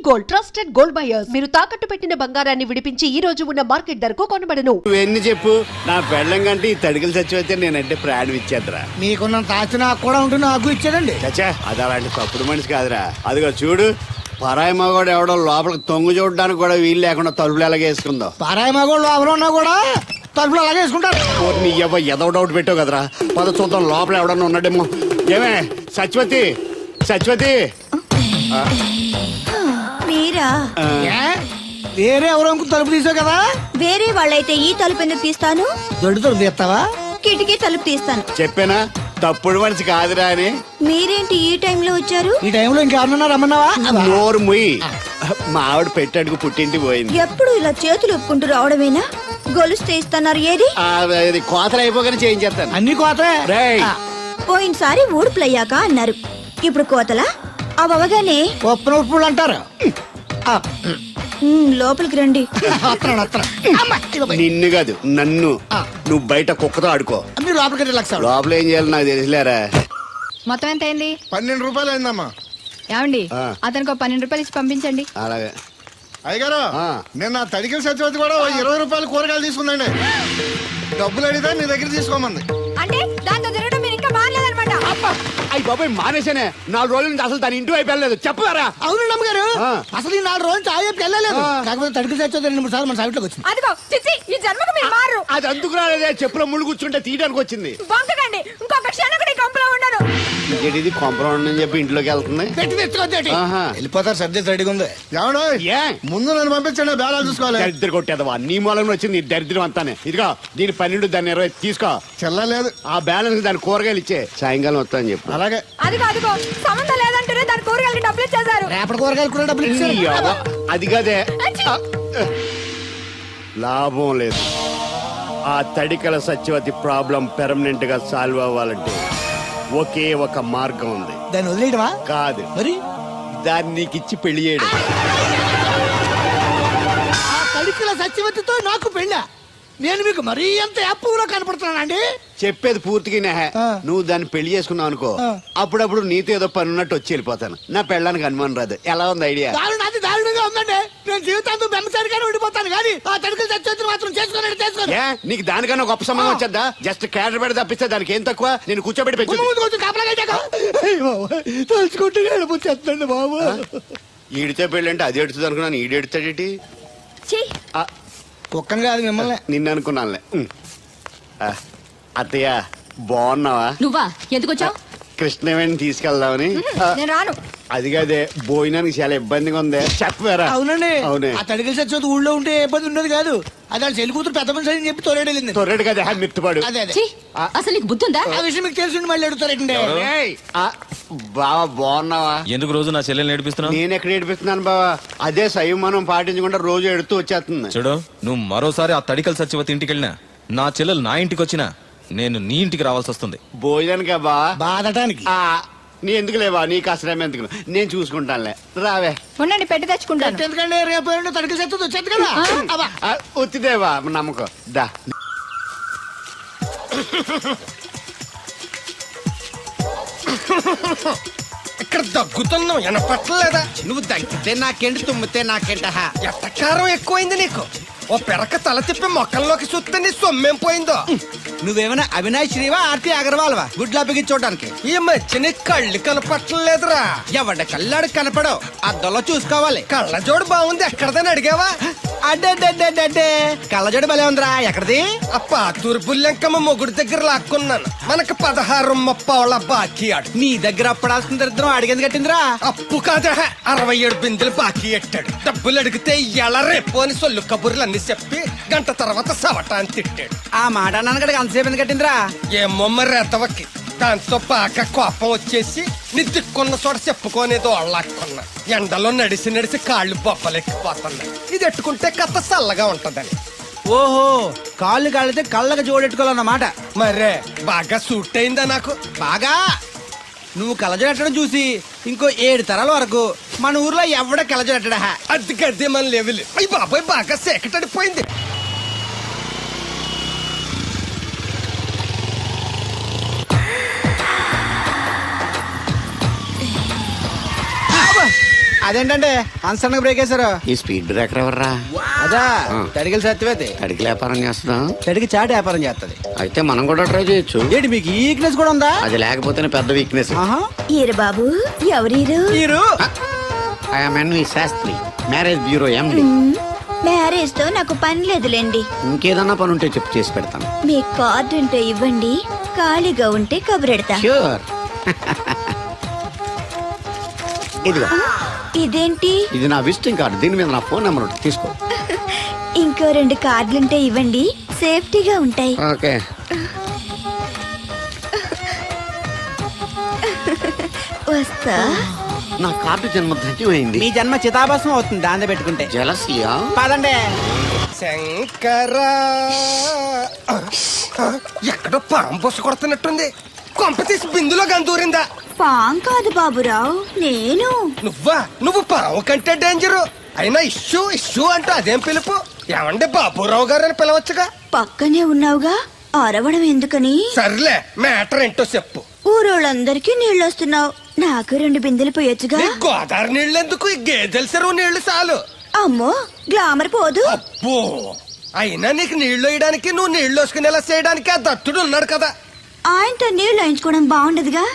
Gold trusted gold buyers. మీరు తాకట్టు పెట్టిన బంగారాన్ని విడిపించి ఈ రోజు ఉన్న మార్కెట్ ధరకు కొనబడను. నువ్వెన్ని చెప్పు, నా పెళ్ళం కంటే ఈ తడికలు చచ్చిపోతే నేనంటే ప్రాణం ఇచ్చేద్దరా. మీకున్నంత ఆస్తి నాకు కూడా ఉంటుంది, నాకు ఇచ్చాడండి. చచ్చా, అది అలాంటి తప్పుడు మనిషి కాదురా. అదిగో చూడు, పరాయి మగవాడు ఎవడో లోపలికి తొంగు చూడడానికి కూడా వీలు లేకుండా తలుపులు ఎలాగేసుకుందో. పారాయి మగోళ్ళు లోపల ఉన్నా కూడా తలుపులు అలాగే వేసుకుంటారు. నీ ఎదో డౌట్ పెట్టావు కదరా. పద చూద్దాం లోపల ఎవడన్నా ఉన్నాడేమో. ఏమే సత్యవతి, సత్యవతి. మీరా? వేరే ఎవరో ఇంకో తలుపు తీసావు కదా. వేరే వాళ్ళైతే ఈ తలుపు ఎందుకు తీస్తాను? దొడ్డు తలుపు తీస్తావా? కిటికీ తలుపు తీస్తాను. చెప్పానా తప్పుడు మనిషి కాదురా అని. మీరేంటి ఈ టైంలో వచ్చారు? ఈ టైంలో ఇంకెవరన్నా రమ్మన్నావా? నోరు ముయ్యి. మా ఆవిడ పెట్టడుకు పుట్టింటి పోయింది. ఎప్పుడు ఇలా చేతులు ఒప్పుకుంటూ రావడమేనా? గొలుస్తే ఇస్తున్నారు ఏది? అది కోతలు అయిపోగానే చేయించేస్తాను. అన్ని కోతే. రేయ్, పోయినసారి ఊడుపులయ్యాక అన్నారు, ఇప్పుడు కోతలా? అవగానే ఉప్పున ఉప్పులు అంటారు. లోపలికి రండి. నిన్ను కాదు నన్ను. నువ్వు బయట కుక్కతో ఆడుకో. మీరు లోపలికి రిలాక్స్ అవ్వండి. లోపల ఏం చేయాలి నాకు తెలిసిలేరా. మొత్తం ఎంత అయింది? 12 రూపాయలు అయిందమ్మా. ఏమండి, ఆ. అతనికి 12 రూపాయలు ఇచ్చి పంపించండి. అలాగే. అయ్యగారు, నిన్న తడికిల సత్యవతి కూడా 20 రూపాయలు కూరగాయలు తీసుకుందండి. డబ్బులు అడిగితే నీ దగ్గర తీసుకోమంది. అంటే దాంతో తిరగడం మీరు ఇంకా మారలేదన్నమాట. అయ్యి బాబాయ్, మానేశానే. 4 రోజుల నుంచి అసలు తన ఇంటి వైపు వెళ్ళలేదు. చెప్పారా? అవునండి అమ్మగారు, అసలు ఈ 4 రోజులు చాయ్ వెళ్ళలేదు. కాకపోతే తడికి తెచ్చోది 2-3 సార్లు మన సైట్లోకి వచ్చింది. అదిగో చిచ్చి, ఈ జన్మకు మీరు మారు. అది అందుకు రాలేదే, చెప్పులో ముళ్ళు కూర్చుంటే తీయడానికి వచ్చింది. బొంకకండి, ఇంకొక క్షణం కూడా ఈ కంపులో ఉండను. ఇది కాంపౌండ్ అని చెప్పి ఇంట్లోకి వెళ్తుంది. పెట్టి తెచ్చుకోద్దేటి. ఆహా. వెళ్ళిపోతారు, సర్ది రెడీగా ఉంది. ఏమన్నా ఏ ముందు నన్ను పంపించండి, బేలాలు చూసుకోవాలి. దరిద్ర కొట్టేదవా, నీ మూలంలో వచ్చింది ఈ దరిద్రం అంతానే. ఇదిగో దీని 12, దాన్ని 20 తీసుకో. చెల్లలేదు. ఆ బ్యాలెన్స్ దాని కూరగాయలు ఇచ్చే, సాయంకాలం వస్తా అని చెప్పు. అలాగే. అదిగో సంబంధం లేదంటూనే దాని కూరగాయలకి డబ్బులు ఇచ్చేశారు. రేపటి కూరగాయలు కూడా డబ్బులు ఇచ్చారు. ఈ అవ్వ, అది కదే. లాభం లేదు. ఆ తడికల సత్యవతి ప్రాబ్లం పెర్మనెంట్ గా సాల్వ్ అవ్వాలంటే ఒకే ఒక మార్గం ఉంది. దాన్ని వదిలేయడమా? కాదు, మరి దాన్ని నీకిచ్చి పెళ్లి చేయడం. ఆ తడికిల సత్యవతితో నాకు పెళ్ళా? నేను మీకు మరీ ఎంత యాప్లో కనపడుతున్నానండి. చెప్పేది పూర్తిగా నెహ. నువ్వు దాన్ని పెళ్లి చేసుకున్నావు అనుకో, అప్పుడప్పుడు నీతో ఏదో పని ఉన్నట్టు వచ్చి వెళ్ళిపోతాను. నా పెళ్ళడానికి అనుమానం రాదు. ఎలా ఉంది ఐడియా? అది దారుణంగా ఉందండి. నేను జీవితాంతం బెమ్మసారిగానే ఉండిపోతాను కానీ ఆ తడికిల సత్యవతిని మాత్రం చేసుకోను. ఏ, నీకు దానికన్నా గొప్ప సంబంధం వచ్చేద్దా? జస్ట్ క్యాడర్ పెడితే తప్పిస్తే దానికి ఏం తక్కువ? నేను కూర్చోబెట్టి పెంచు. తలుచుకుంటే ఏడిపోతుందండి బాబు. ఈడితే పెళ్ళి అంటే అది ఎడుతుంది అనుకున్నాను, ఈడు ఎడుతాడేటి? కుక్కను కాదు మిమ్మల్ని. నిన్ను అనుకున్నానులే. అత్తయ్య బాగున్నావా? నువ్వా? ఎందుకు వచ్చావు? కృష్ణవేణి తీసుకెళ్దామని. నేను రాను. అది కాదే, భోజనానికి చాలా ఇబ్బందిగా ఉంది. చెప్పారా? అవునండి. అవునే. ఆ తడికిల సత్యవతి ఊళ్ళో ఉంటే ఏ ఇబ్బంది ఉండదు కాదు. అది వాళ్ళ చెల్లి కూతురు పెద్ద మనిషి అని చెప్పి తోలేడెళ్ళింది. తొర్రెడు కదా మిత్తుపాడు. అదే అదే. అసలు నీకు బుద్ధి ఉందా? ఆ విషయం మీకు తెలిసి మళ్ళీ అడుగుతారండి. బావా బాగున్నావా? ఎందుకు రోజు నా చెల్లెల్ని ఏడిపిస్తున్నావు? నేను ఎక్కడ ఏడిపిస్తున్నాను బావా? అదే సంయమనం పాటించకుండా రోజు ఎడుతూ వచ్చేస్తుంది. చూడు, నువ్వు మరోసారి ఆ తడికల సత్యవతి ఇంటికి వెళ్ళినా, నా చెల్లెలు నా ఇంటికి వచ్చినా, నేను నీ ఇంటికి రావాల్సి వస్తుంది. భోజనానికా బావా? బాధటానికి. నీ ఎందుకు లేవా? నీకు అసలేం ఎందుకు, నేను చూసుకుంటానులే. రావే. ఉండండి, పెట్టి తెచ్చుకుంటాను. ఎందుకంటే రేపు తడికిల సత్యవతి వచ్చేది కదా. వచ్చిదేవా నమ్మకం. దా. ఇక్కడ దగ్గుతున్నావు, వినపట్టలేదా? నువ్వు దగ్గితే నాకేంటి, తుమ్మితే నాకేంట? ఎట్టకారం ఎక్కువైంది నీకు. ఓ పెరక తల తిప్పి మొక్కల్లోకి చూస్తే నీ సొమ్మేం పోయిందో. నువ్వేమైనా అవినాష్ శ్రీవా, ఆర్తి అగర్వాల్వా గుడ్లా బిగించుకోవడానికి? ఈ మధ్య నీ కళ్ళు కనపట్టలేదురా. ఎవడ కళ్ళాడు కనపడవు, అద్దంలో చూసుకోవాలి. కళ్ళజోడు బాగుంది, ఎక్కడదని అడిగావా? అడ్డే కళ్ళజోడు భలే ఉందిరా. ఎక్కడిది? ఆ పాతూరు బుల్లెంకమ్మ మొగుడు దగ్గర లాక్కున్నాను. మనకు 16 బాకీ ఆడు. నీ దగ్గర అప్పడాల్సిన దరిద్రం అడిగేది కట్టిందిరా. అప్పు కాదా, 67 బిందెలు బాకీ ఎట్టాడు. డబ్బులు అడిగితే ఎలా రేపు అని సొల్లు కబుర్లు అన్ని చెప్పి గంట తర్వాత సవటాన్ని తిట్టాడు. ఆ మాట నాన్నగడికి అంతసేపు ఎందుకు కట్టిందిరా? ఏమో మరి రెతవకి. దాంతో బాగా కోపం వచ్చేసి నీ దిక్కున్న చోట చెప్పుకోనేదో అళ్ళాక్కున్నా. ఎండలో నడిసి కాళ్ళు బొబ్బలెక్కిపోతున్నాయి. ఇది ఎట్టుకుంటే కథ చల్లగా ఉంటదని. ఓహో, కాళ్ళు కాళ్ళైతే కళ్ళకు జోడెట్టుకోవాలన్నమాట. మరే బాగా సూట్ అయిందా నాకు? బాగా. నువ్వు కళ్ళజోడెట్టడం చూసి ఇంకో 7 తరాల వరకు మన ఊర్లో ఎవడ కళ్ళజోడెట్టడా? అది గడ్డి మన లెవెల్. అయ్యి బాబాయ్, బాగా సేకటడిపోయింది. అదేంటంటే అన్సడన్ బ్రేక్ వేశారు. ఈ స్పీడ్ బ్రేకర్ ఎవర్రా? అదా తడికలు సత్యవేతి తడికి వ్యాపారం చేస్తున్నాం. తడికి చాటు వ్యాపారం చేస్తది. అయితే మనం కూడా ట్రై చేయొచ్చు. ఏంటి మీకు ఈక్నెస్ కూడా ఉందా? అది లేకపోతేనే పెద్ద వీక్నెస్. ఆహా. ఈరు బాబు ఎవరీరు? మీరు I'm NV Shastri, marriage bureau MD. Marriage తో నాకు పని లేదులేండి. ఇంకేదన్నా పని ఉంటే చెప్పు, చేసి పెడతాను. మీ కార్డు ఉంటే ఇవ్వండి, ఖాళీగా ఉంటే కబురెడతా. ష్యూర్. ఇదిగో, ఇదేంటి? ఇది నా విజిటింగ్ కార్డు. దీని మీద నా ఫోన్ నెంబర్ ఉంటుంది, తీసుకో. ఇంకో 2 కార్డులుంటే ఇవ్వండి, సేఫ్టీగా ఉంటాయి. ఓకే. వస్తా. నా కార్డు జన్మ ధన్యమైంది. మీ జన్మ చితాభాసం అవుతుంది దాంతో పెట్టుకుంటే. జలసియా? పదండి. శంకరా ఎక్కడో పాము బొస్సు కొడుతున్నట్టుంది. కొంప తీసి బిందులో గందూరిందా? పాం కాదు బాబురావు, నేను. నువ్వు పాము కంటే డేంజరు. అయినా ఇష్యూ ఇష్యూ అంటూ అదేం పిలుపు? ఏమంటే బాబురావు గారు అని పిలవచ్చుగా. పక్కనే ఉన్నావుగా, అరవడం ఎందుకని? సర్లే, మ్యాటర్ ఏంటో చెప్పు. ఊరోళ్ళందరికీ నీళ్ళొస్తున్నావు, నాకు 2 బిందెలు పోయొచ్చుగా. నీ గోదావరి నీళ్ళు ఎందుకు? ఈ గేదెల చెరువు నీళ్లు చాలు. అమ్మో, గ్లామర్ పోదు. అబ్బో, అయినా నీకు నీళ్లు వేయడానికి, నువ్వు నీళ్లు వేసుకునేలా చేయడానికి ఆ దత్తుడు ఉన్నాడు కదా. ఆయనతో నీళ్లు వేయించుకోవడం బాగుండదుగా.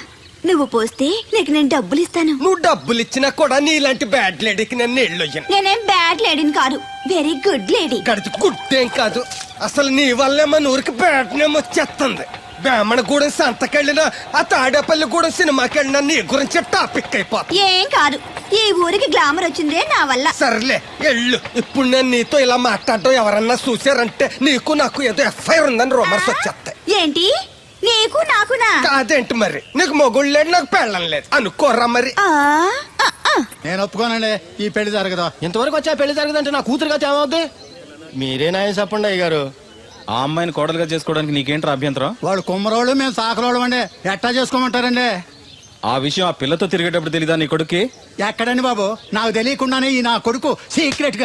నువ్వు పోస్తే నీకు నేను డబ్బులు ఇస్తాను. నువ్వు డబ్బులు ఇచ్చినా కూడా నీలాంటి బ్యాడ్ లేడీకి నేను నీళ్లు వేయను. నేనేం బ్యాడ్ లేడీని కాదు, వెరీ గుడ్ లేడీ. గడిచి గుడ్డేం కాదు. అసలు నీ వల్లే మన ఊరికి బ్యాడ్ నేమ్ వచ్చేస్తుంది. బ్రాహ్మణగూడెం సంతకెళ్ళినా, ఆ తాడేపల్లిగూడెం సినిమాకి వెళ్ళినా నీ గురించి టాపిక్ అయిపోతుంది. ఏం కాదు, ఈ ఊరికి గ్లామర్ వచ్చిందే నా వల్ల. సర్లే ఎళ్ళు. ఇప్పుడు నేను నీతో ఇలా మాట్లాడటం ఎవరన్నా చూసారంటే నీకు నాకు ఏదో ఎఫ్ఐఆర్ ఉందని రూమర్స్ వచ్చేస్తాయి. ఏంటి? నీకు నాకునా? కాదేంటి మరి? నీకు మొగుళ్ళు లేదు, నాకు పెళ్ళం లేదు అనుకోరా మరి. నేను ఒప్పుకోనండి, ఈ పెళ్లి జరగదు. ఇంతవరకు వచ్చా పెళ్లి జరగదంటే నా కూతురుగా ఏమవుద్ది? మీరే న్యాయం చెప్పండి అయ్య గారు. ఆ అమ్మాయిని కోడలుగా చేసుకోవడానికి నీకేంట్రా అభ్యంతరం? వాళ్ళు కుమ్మరోళ్ళు, మేము సాకరోళ్ళు అండి. ఎట్టా చేసుకోమంటారండి? ఆ విషయం ఆ పిల్లతో తిరిగేటప్పుడు తెలీదా నీ కొడుక్కి? ఎక్కడండి బాబు, నాకు తెలియకుండానే ఈ నా కొడుకు సీక్రెట్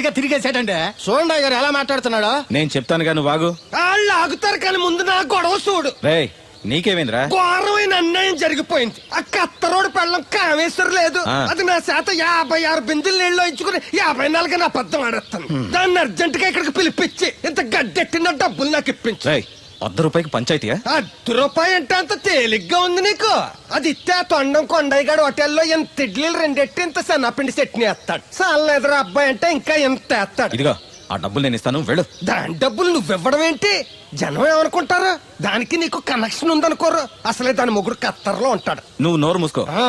గా తిరిగేసాడండి. చూడండి అయ్య గారు ఎలా మాట్లాడుతున్నాడో. నేను చెప్తానుగా, నువ్వు వాగు. వాళ్ళు ఆగుతారు కానీ ముందు నా గొడవ చూడు. రేయ్, నీకేమైందిరా? ఘోరమైన అన్యాయం జరిగిపోయింది. ఆ కత్తరోడు పెళ్ళం కామేశ్వర లేదు. ఆ. అది నా చేత 56 బిందులు నీళ్ళు ఇచ్చుకుని 54 నా అబద్ధం ఆడేస్తాను. దాన్ని అర్జెంట్ గా ఇక్కడికి పిలిపించి ఇంత గడ్డెట్టిన డబ్బులు నాకు ఇప్పించు. రేయ్, ₹100 పంచాయతీయా? ₹10 అంటే అంత తేలిగ్గా ఉంది నీకు? అది ఇస్తే ఆ తొండం కొండయ్యగాడు హోటల్లో ఎంత ఇడ్లీలు 2 ఎట్టి ఇంత సన్నపిండి చట్నీ వేస్తాడు. సాల ఎదురు అబ్బాయి అంటే ఇంకా ఎంత వేస్తాడు. ఇదిగో, ఆ డబ్బులు నేను ఇస్తాను, వెళ్ళు. దాని డబ్బులు నువ్వివ్వడం ఏంటి? జనం ఏమనుకుంటారు? దానికి నీకు కనెక్షన్ ఉందనుకోరు. అసలే దాని మొగుడు కత్తర్లో ఉంటాడు. నువ్వు నోరు మూసుకో. ఆ.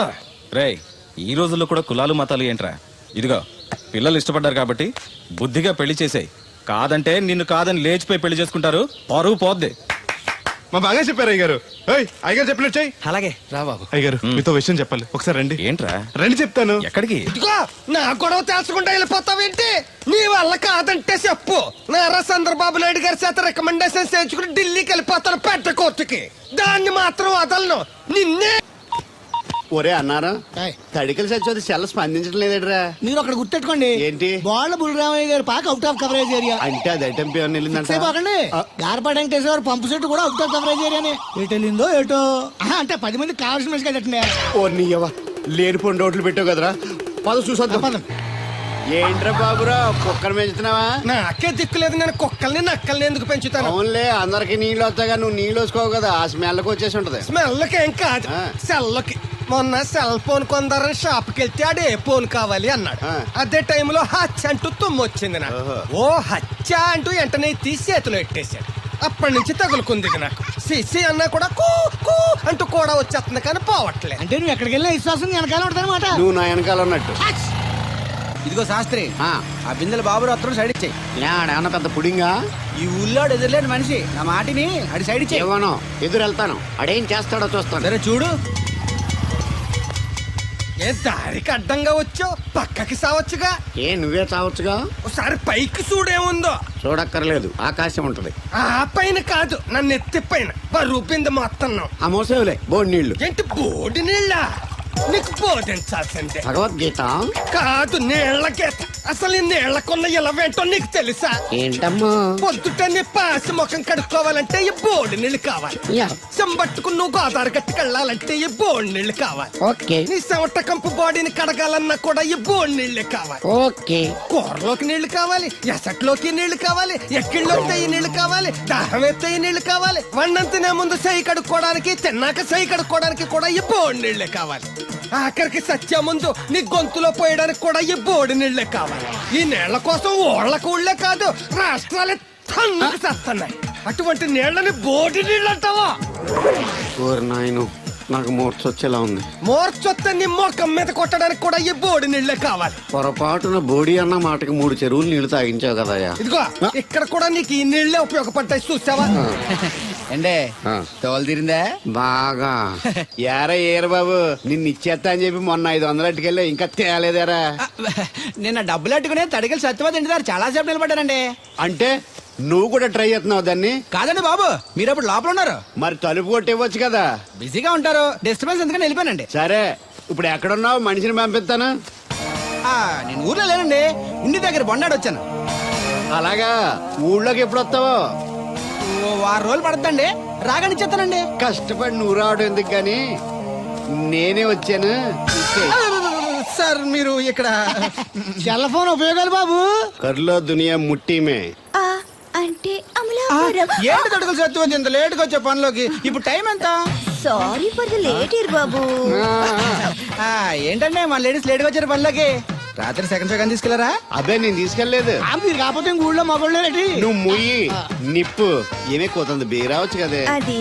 రేయ్, ఈ రోజుల్లో కూడా కులాలు మతాలు ఏంట్రా? ఇదిగో, పిల్లలు ఇష్టపడ్డారు కాబట్టి బుద్ధిగా పెళ్లి చేసేయ్. కాదంటే నిన్ను కాదని లేచిపోయి పెళ్లి చేసుకుంటారు, పరువు పోద్ది. మా బాగా చెప్పారు అయ్యగారు. అయ్యగారు చెప్పినట్టు చెయ్యి. అలాగే రా బాబు. అయ్యగారు మీతో విషయం చెప్పాలి, ఒకసారి రండి. ఏంట్రా? రండి చెప్తాను. ఎక్కడికి? ఇదిగో, నా గొడవ తెలుసుకుంటా వెళ్ళిపోతావేంటి? నీ వల్ల కాదంటే చెప్పు. నారా చంద్రబాబు నాయుడు గారి చేత రికమెండేషన్ చేయించుకుని ఢిల్లీకి వెళ్ళిపోతాను పెద్ద కోర్టుకి. దాన్ని మాత్రం వదలను. నిన్నే. ఒరే అన్నారా, తడికలు సచ్చివతి సెల్ స్పందించడం లేదట్రా. మీరు అక్కడ గుర్తెట్టుకోండి, ఏంటి? బాల బుల్రామయ్య గారి పాక అవుట్ ఆఫ్ కవరేజ్ ఏరియా. అంటే అది ఐటమ్ పేరు వెళ్ళిందంట. పోకండి, గార్పాడు వెంకటేశ్వర పంపు సెట్ కూడా అవుట్ ఆఫ్ కవరేజ్ ఏరియానే. ఎటు వెళ్ళిందో ఏటో. అంటే 10 మంది కావాల్సిన మనిషి కదండి. ఓ నీయవ్వ, లేనిపోయిన రోడ్లు పెట్టావు కదరా. పద చూసొద్దాం. ఏంట్రా బాబురా, కుక్కర్ పెంచుతున్నావా? నాకే దిక్కులేదు, నేను కుక్కల్ని నక్కల్ని ఎందుకు పెంచుతాను? అవునులే, అందరికి నీళ్ళు వస్తాగా, నువ్వు నీళ్ళు వేసుకోవు కదా, ఆ స్మెల్కి వచ్చేసి ఉంటది. స్మెల్కి ఏం కాదు, ఆ. సెల్కి. మొన్న సెల్ ఫోన్ కొందరని షాప్కి వెళ్తే ఆడు ఏ ఫోన్ కావాలి అన్నాడు. ఆ. అదే టైంలో హచ్చ అంటూ తుమ్ము వచ్చింది నాకు. ఓహో. ఓ హచ్చ అంటూ వెంటనే తీసి చేతిలో పెట్టేశాడు. అప్పటి నుంచి తగులుకుంది ఇది నాకు. సిసి అన్నా కూడా కూ కూ అంటూ కూడా వచ్చేస్తుంది కానీ పోవట్లేదు. అంటే నువ్వు ఎక్కడికి వెళ్ళినా విశ్వాసం వెనకాల ఉంటానమాట. నువ్వు నా వెనకాల ఉన్నట్టు. ఇదిగో శాస్త్రి, ఆ. ఆ బిందెలు బాబు అత్తరు సైడ్ ఇచ్చాయి. ఏమన్నా పెద్ద పుడింగా? ఈ ఊళ్ళో ఎదురులేని మనిషి నా మాటిని అడి సైడ్ ఇచ్చాయి. ఏమనో ఎదురు వెళ్తాను, అడేం చేస్తాడో చూస్తాను. సరే చూడు. ఏ దారికి అడ్డంగా వచ్చావు, పక్కకి సావచ్చుగా. ఏ నువ్వే చావచ్చుగా. ఒకసారి పైకి చూడేముందో. చూడక్కర్లేదు, ఆకాశం ఉంటది. ఆ పైన కాదు, నన్ను ఎత్తి పైన రూపింది మొత్తం. ఆ మోసేవులే బోడి నీళ్లు. ఏంటి బోడి నీళ్ళ? నీకు బోధించాల్సిందే. భగవద్గీత కాదు, నీళ్ల గీత. అసలు ఈ నీళ్లకున్న ఇలవేంటో నీకు తెలుసా? ఏంటమ్మా? పొద్దుట నీ పాసి ముఖం కడుక్కోవాలంటే ఈ బోడి నీళ్ళు కావాలి. యా. చెంబట్టుకుని నువ్వు గోదావరి గట్టుకు వెళ్ళాలంటే ఈ బోడి నీళ్ళు కావాలి. ఓకే నీ చెమట కంపు బాడీని కడగాలన్నా కూడా ఈ బోడి నీళ్ళే కావాలి. ఓకే కూరలోకి నీళ్లు కావాలి, ఎసట్లోకి నీళ్లు కావాలి, ఎక్కిళ్ళొస్తే ఈ నీళ్లు కావాలి, దాహం ఎత్తే ఈ నీళ్లు కావాలి. వండం తినే ముందు సై కడుక్కోవడానికి, తిన్నాక సై కడుక్కోవడానికి కూడా ఈ బోడి నీళ్లే కావాలి. ఆఖరికి సత్య ముందు నీ గొంతులో పోయడానికి కూడా ఈ బోడి నీళ్లే కావాలి. ఈ నీళ్ల కోసం ఓళ్లకు ఊళ్ళే కాదు, రాష్ట్రాలే తన్నుకు చేస్తున్నాయి. అటువంటి నీళ్లని బోడి నీళ్ళు అంటావా? నాయను నాకు మూర్చొచ్చేలా ఉంది. మోర్చొత్త నీ మొఖం మీద కొట్టడానికి కూడా ఈ బోడి నీళ్లే కావాలి. పొరపాటున బోడి అన్న మాటకి 3 చెరువులు నీళ్లు తాగించావు కదయ్యా. ఇదిగో ఇక్కడ కూడా నీకు ఈ నీళ్లే ఉపయోగపడతాయి, చూసావా? ఏండే తోలు తీరిందా? బాగా ఏరా బాబు, నిన్ను ఇచ్చేస్తా అని చెప్పి మొన్న 500 అట్టుకెళ్ళి ఇంకా తేలేదారా? నిన్న డబ్బులు అట్టుకునే తడికలు సత్యవతి ఇంటి దగ్గర చాలా సేపు నిలబడ్డానండి. అంటే నువ్వు కూడా ట్రై చేస్తున్నావు దాన్ని? కాదండి బాబు, మీరు అప్పుడు లోపల ఉన్నారు. మరి తలుపు కొట్టివ్వచ్చు కదా. బిజీగా ఉంటారు, డిస్టర్బెన్స్ ఎందుకని వెళ్ళిపోయానండి. సరే ఇప్పుడు ఎక్కడున్నావు? మనిషిని పంపిస్తాను. నేను ఊర్లో లేనండి, ఇంటి దగ్గర బొండాడు వచ్చాను. అలాగా, ఊళ్ళోకి ఎప్పుడు వస్తావో? ఓ 6 రోజులు పడుతుందండి, రాగానే చెప్తానండి. కష్టపడి నువ్వు రావడం ఎందుకు గాని నేనే వచ్చాను. సార్ మీరు ఇక్కడ సెల్ ఫోన్ ఉపయోగాలు బాబు. కర్లో దునియా ముట్టిమే. ఆ, అంటే అమలాపురం. ఏంటి తడుకులు సత్యవతి ఇంత లేటుగా వచ్చే పనిలోకి? ఇప్పుడు టైం ఎంత? సారీ ఫర్ ది లేట్ ఇయర్ బాబు. ఏంటంటే మన లేడీస్ లేటుగా వచ్చారు పనిలోకి. రాత్రి సెకండ్ షో తీసుకెళ్లారా? అదే నేను తీసుకెళ్లేదు. మీరు కాకపోతే ఇంక ఊళ్ళో మగోళ్ళేటి. నువ్వు ముయ్యి నిప్పు ఏమే కోతుంది బీరావచ్చు కదే. అది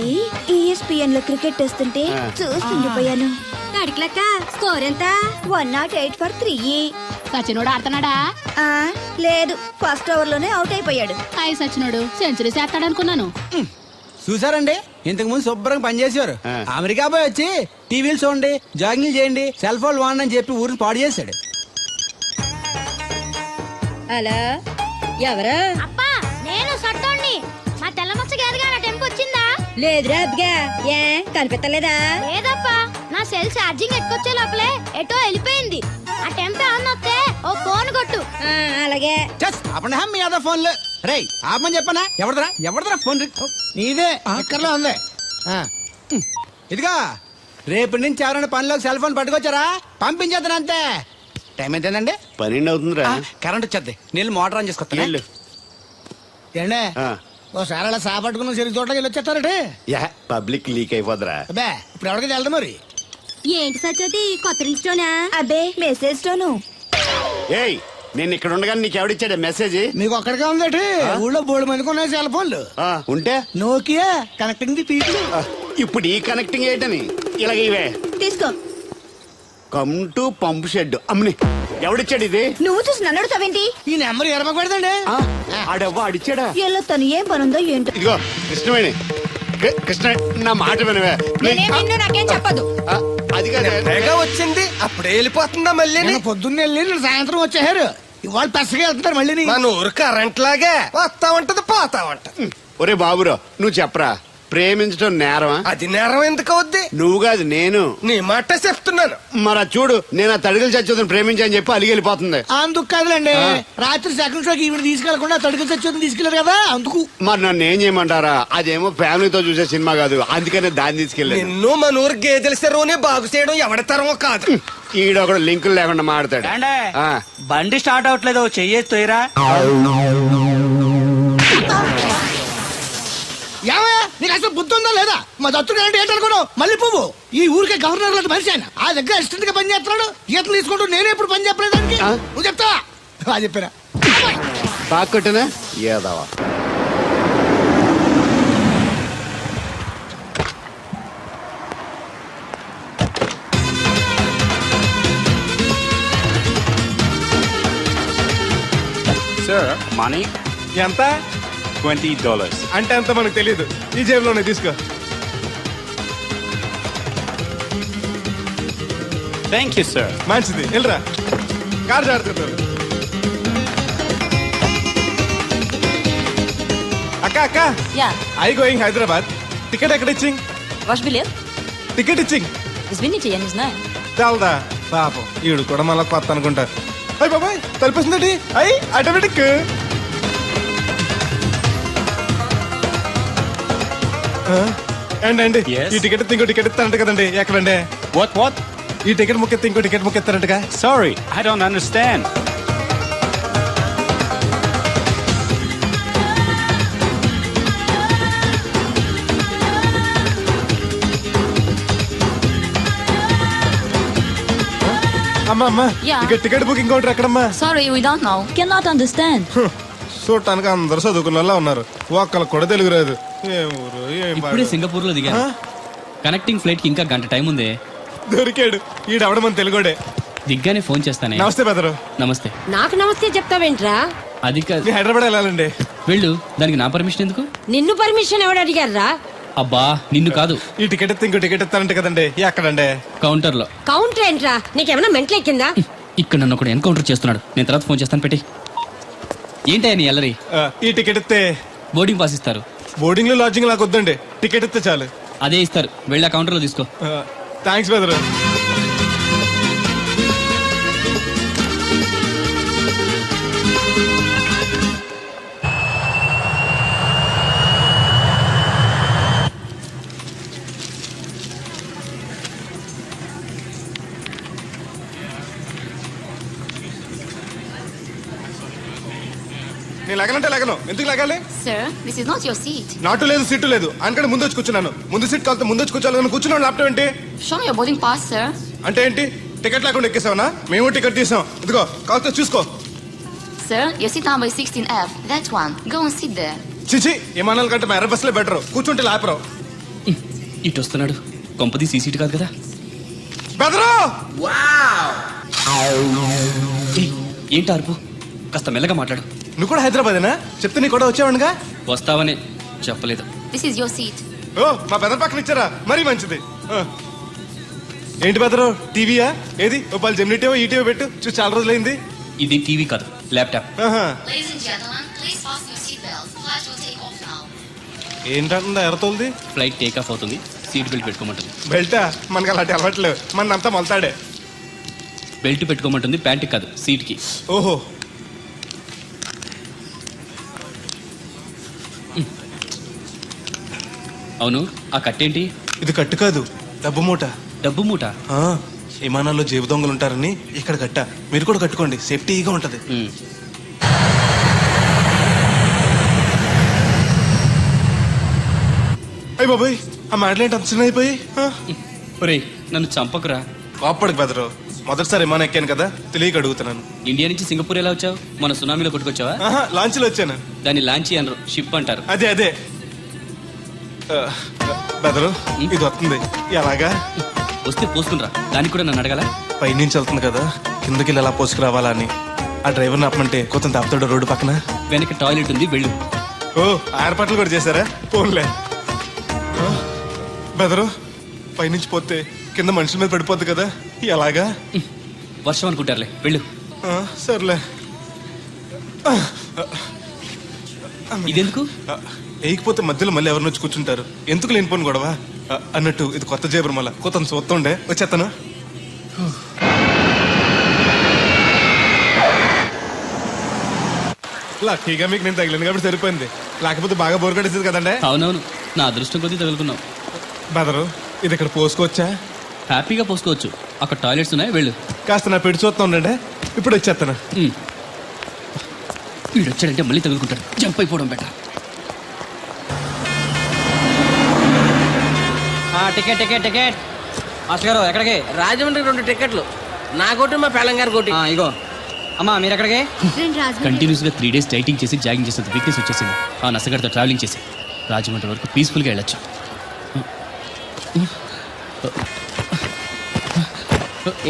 ESPN లో క్రికెట్ వస్తుంటే చూస్తుండిపోయాను. అడిక్లక్క స్కోర్ ఎంత? 108 for 3. సచినోడు ఆడుతున్నాడా? లేదు, ఫస్ట్ ఓవర్ లోనే అవుట్ అయిపోయాడు. హాయ్ సచినోడు సెంచరీ చేస్తాడనుకున్నాను. చూసారండి, ఇంతకు ముందు శుభ్రంగా పనిచేసేవారు. అమెరికా పోయి వచ్చి టీవీలు చూడండి, జాగింగ్ చేయండి, సెల్ ఫోన్ వాడండి అని చెప్పి ఊరిని పాడు చేశాడు. అలా ఎవరా? అప్పా నేను సట్టోణ్ణి. మా తెల్ల మచ్చ గారిగా నా టెంపు వచ్చిందా? లేదురా అబ్బగా, ఏ కనిపెట్టలేదా? లేదప్పా, నా సెల్ ఛార్జింగ్ ఎక్కొచ్చే లోపలే ఎటో వెళ్ళిపోయింది. ఆ టెంపు ఏమన్నా వస్తే ఓ ఫోన్ కొట్టు. అలాగే. అప్పుడు మీ అదా ఫోన్లు రే ఆపమని చెప్పనా? ఎవడదరా ఫోన్? నీదే ఎక్కర్లో ఉంది. ఇదిగా రేపు నుంచి ఎవరైనా పనిలోకి సెల్ ఫోన్ పట్టుకొచ్చారా పంపించేద్దాను అంతే. టైం ఎంతేనండి? 12 అవుతుందిరా. కరెంట్ వచ్చేద్ది, నీళ్ళు మోటార్ ఆన్ చేసుకొస్తా. ఏండే ఓసారి అలా సాపట్టుకున్న చెరుకు తోటకి వెళ్ళి వచ్చేస్తారటే. Public leak అయిపోద్రా. అబ్బే ఇప్పుడు ఎవరికి వెళ్దాం మరి? ఏంటి సత్యవతి, కొత్త రిజిస్టోనా? అబ్బే మెసేజ్ తోను. ఏయ్ నేను ఇక్కడ ఉండగానే నీకు ఎవడిచ్చాడు మెసేజ్? మీకు ఒక్కడికే ఉందటి? ఊళ్ళో 3 మందికి ఉన్నాయి సెల్ ఫోన్లు. ఉంటే నోకియా కనెక్టింగ్ ది పీపుల్. ఇప్పుడు ఈ కనెక్టింగ్ ఏంటని ఇలాగ ఇవే తీసుకో. Come to pump shed. అమ్మని ఎవడిచ్చాడు ఇది? నువ్వు చూసి నన్ను అడుగుతావేంటి? ఈ నెంబర్ ఎరమకు పెడతాండి. ఆడవ్వ అడిచాడా? ఎల్లో తను ఏం పనుందో ఏంటో. ఇదిగో కృష్ణవేణి, కృష్ణ నా మాట వినవే. నాకేం చెప్పదు. అది కాదు తెగ వచ్చింది, అప్పుడే వెళ్ళిపోతుందా మళ్ళీ? నేను పొద్దున్న వెళ్ళి నేను సాయంత్రం వచ్చేసారు. ఇవాళ పెసగా వెళ్తున్నారు మళ్ళీ. మన ఊరు కరెంట్ లాగే వస్తా ఉంటది పోతా ఉంటది. ఒరే బాబురా నువ్వు చెప్పరా, ప్రేమించడం నేరమా? అది నేరం ఎందుకు అవుద్ది? నువ్వు కాదు నేను. నీ మాట చెప్తున్నాను. మరి అది చూడు, నేను ఆ తడికలు చచ్చి ప్రేమించని చెప్పి అలిగి వెళ్ళిపోతుంది. అందుకు కాదులేండి, రాత్రి సెకండ్ షోకి ఈవిడ తీసుకెళ్లకుండా తడుకు చచ్చి తీసుకెళ్లారు కదా అందుకు. మరి నన్ను ఏం చేయమంటారా? అదేమో ఫ్యామిలీతో చూసే సినిమా కాదు, అందుకనే దాన్ని తీసుకెళ్ళాను. నిన్ను మన ఊరు గేదెల చెరువుని బాగు చేయడం ఎవరి తరమో కాదు. ఈడొకడు లింకులు లేకుండా మాడతాడు. బండి స్టార్ట్ అవట్లేదు, చెయ్యేసి తోయరా. ఏమయ్యా నీకు అసలు బుద్ధి ఉందా లేదా? మా దత్తుడు అంటే ఏంటనుకున్నావు? మళ్ళీ పువ్వు ఈ ఊరికే గవర్నర్ లాంటి మనిషి ఆయన. ఆ దగ్గర అసిస్టెంట్ గా పని చేస్తున్నాడు. ఈతలు తీసుకుంటూ నేనే ఇప్పుడు పని చెప్పలేదు దానికి. నువ్వు చెప్తావా? బాగా చెప్పారా? బాగా కొట్టినా ఏదావా. సార్ మనీ ఎంత? $20. అంటే అంత మనకు తెలియదు. ఈ జేబులోనే తీసుకో. Thank you sir. మంచిది, వెళ్ళరా. కార్ జాడుతున్నారు. అక్క అక్క, ఐ గోయింగ్ హైదరాబాద్. టికెట్ ఎక్కడ ఇచ్చింగ్? వాష్ బిలియర్ టికెట్ ఇచ్చింగ్. ఇస్ బిన్ని చేయన్ ఇస్ నా. తెలదా పాపం ఈడు కూడా మళ్ళీ కొత్త అనుకుంటా. అయ్యి బాబాయ్ తలిపేసిందండి. అయ్యి ఆటోమేటిక్. అండి Yes. ఈ టికెట్ ఇంకో టికెట్ ఇస్తారంట కదండి. ఎక్కడండి? What? ఈ టికెట్ ముక్కెత్తి ఇంకో టికెట్ ముక్కెత్తారంటగా. Sorry, I don't understand. అమ్మా Yeah. ఇక టికెట్ బుకింగ్ కౌంటర్ ఎక్కడమ్మా? Sorry we don't know cannot understand. చూడటానికి అందరు చదువుకున్న వాళ్ళ ఉన్నారు. ఒక్కళ్ళకి కూడా తెలుగు రాదు. ఏం ఊరు ఏం ఇప్పుడే పాడు. సింగపూర్ లో దిగాను. కనెక్టింగ్ ఫ్లైట్ కి ఇంకా గంట టైం ఉంది. దొరికాడు ఈడవడం మన తెలుగుడే. దిగ్గానే ఫోన్ చేస్తానే. నమస్తే బెదరు. నమస్తే. నాకు నమస్తే చెప్తావేంట్రా? అది కాదు. మీ హైదరాబాద్ వెళ్ళాలండి. వెళ్ళు. దానికి నా పర్మిషన్ ఎందుకు? నిన్ను పర్మిషన్ ఎవడు అడిగారా? అబ్బా నిన్ను కాదు, ఈ టికెట్ ఎత్తి ఇంకో టికెట్ ఇస్తారంట కదండి. ఎక్కడండి? కౌంటర్ లో. కౌంటర్ ఏంట్రా? నీకేమైనా మెంటల్ ఎక్కిందా? ఇక్కడ నన్ను ఒకడు ఎన్కౌంటర్ చేస్తున్నాడు. నేను తర్వాత ఫోన్ చేస్తాను. పెట్టి ఏంటయ్యా నీ ఎల్లరి? ఈ టికెట్ ఇస్తే బోర్డింగ్ పాస్ ఇస్తారు. బోర్డింగ్ లో లాడ్జింగ్ నాకు వద్దండి. టికెట్ ఇస్తే చాలు. అదే ఇస్తారు. వెళ్ళి ఆ కౌంటర్ లో తీసుకో. థ్యాంక్స్ బెదరు. నేను లగనంటే లగను. ఎందుకు లగాలి? Sir this is not your seat. నాటు లేదు సీటు లేదు. అనుకంటే ముందు వచ్చి కూర్చున్నాను. ముందు సీట్ కాలితే ముందు వచ్చి కూర్చోాలని కూర్చున్నాను. ల్యాప్టాప్ ఏంటి? Show me your boarding pass sir. అంటే ఏంటి? టికెట్ లేకుండా ఎక్కేసావనా? మేము టికెట్ తీసాం. ఇదిగో కాలితే చూసుకో. Sir your seat number 16F. That one. Go and sit there. చిచి విమానాల కంటే మా ఎర్ర బస్సులే బెటర్. కూర్చుంటే లాపరావు. ఇటు వస్తున్నాడు. కొంపది సీసీటీ కాదు కదా. బెదరు ఏయ్, ఏంటి అరుపు? కాస్త మెల్లగా మాట్లాడు. నువ్వు కూడా హైదరాబాదేనా? చెప్తే నీ కూడా వచ్చావనుగా. వస్తావనే చెప్పలేదు. This is your seat. ఓ మా బెదర్ పక్కన ఇచ్చారా? మరీ మంచిది. ఏంటి బెదరు టీవీయా? ఏది ఓ పాలు జెమినీ టీవో ఈ టీవో పెట్టు. చూసి చాలా రోజులైంది. ఇది టీవీ కాదు, laptop. Ladies and gentlemen, please fasten your seat belts. Flight will take off now. ఏంటంటుందా ఎర్రతోల్ది? ఫ్లైట్ టేక్ ఆఫ్ అవుతుంది. సీట్ బెల్ట్ పెట్టుకోమంటుంది. బెల్టా? మనకి అలాంటి అలవాట్లేవు. మనంతా మొలతాడే. బెల్ట్ పెట్టుకోమంటుంది. ప్యాంట్ కాదు, సీట్ కి. ఓహో అవును, ఆ కట్టేంటి? ఇది కట్టు కాదు, డబ్బు మూట. డబ్బు మూట? విమానాల్లో జేబు దొంగలు ఉంటారని ఇక్కడ కట్ట. మీరు కూడా కట్టుకోండి, సేఫ్టీగా ఉంటది. అయ్యి బాబాయ్ ఆ మాటలేంటి అంత చిన్న అయిపోయి? ఒరేయ్ నన్ను చంపకురా. కోప్పడికి బెదరు. మొదటిసారి విమానం ఎక్కాను కదా, తెలియక అడుగుతున్నాను. ఇండియా నుంచి సింగపూర్ ఎలా వచ్చావు? మన సునామీలో కొట్టుకొచ్చావా? లాంచ్లో వచ్చాను. దాన్ని లాంచీ అనరు, షిప్ అంటారు. అదే అదే బెదరు ఇది వస్తుంది. ఎలాగా? వస్తే పోసుకునిరా. దానికి కూడా నన్ను అడగాల? పైనుంచి వెళ్తుంది కదా, కిందకి ఎలా పోసుకురావాలా అని. ఆ డ్రైవర్ని ఆపమంటే కొంత తాపుతాడు రోడ్డు పక్కన. వెనక టాయిలెట్ ఉంది, వెళ్ళు. ఓ ఏర్పాట్లు కూడా చేశారా? పోన్లే. బెదరు పైనుంచి పోతే కింద మనుషుల మీద పడిపోద్ది కదా, ఎలాగా? వర్షం అనుకుంటారులే, వెళ్ళు. సర్లే. ఇదెందుకు? వేయకపోతే మధ్యలో మళ్ళీ ఎవరిని వచ్చి కూర్చుంటారు. ఎందుకు లేనిపోను గొడవ అన్నట్టు. ఇది కొత్త జేబురు మళ్ళా కొత్త చూస్తుండే వచ్చేస్తాను. లక్కీగా మీకు నేను తగిలింది కాబట్టి సరిపోయింది. లేకపోతే బాగా బోర్ కట్టేసింది కదండి. అవునవును, నా అదృష్టం కొద్దీ తగులుకున్నావు. బెదరు ఇది ఇక్కడ పోసుకోవచ్చా? హ్యాపీగా పోసుకోవచ్చు. అక్కడ టాయిలెట్స్ ఉన్నాయి, వెళ్ళు. కాస్త నా పెట్టి చూస్తా ఉండండి, ఇప్పుడు వచ్చేస్తాను. వీడు వచ్చాడంటే మళ్ళీ తగులుకుంటాడు. జంప్ అయిపోవడం better. Ticket ticket ticket. Master గారు ఎక్కడికి? రాజమండ్రికి 2 టికెట్లు. నా కోటి మా పెళ్ళం గారి కోటి. ఇగో అమ్మా, మీరు ఎక్కడికి? కంటిన్యూస్ గా 3 days డైటింగ్ చేసి జాగింగ్ చేసేది వీక్నెస్ వచ్చేసింది. ఆ నసగడితో ట్రావెలింగ్ చేసి రాజమండ్రి వరకు పీస్ఫుల్ గా వెళ్ళొచ్చు.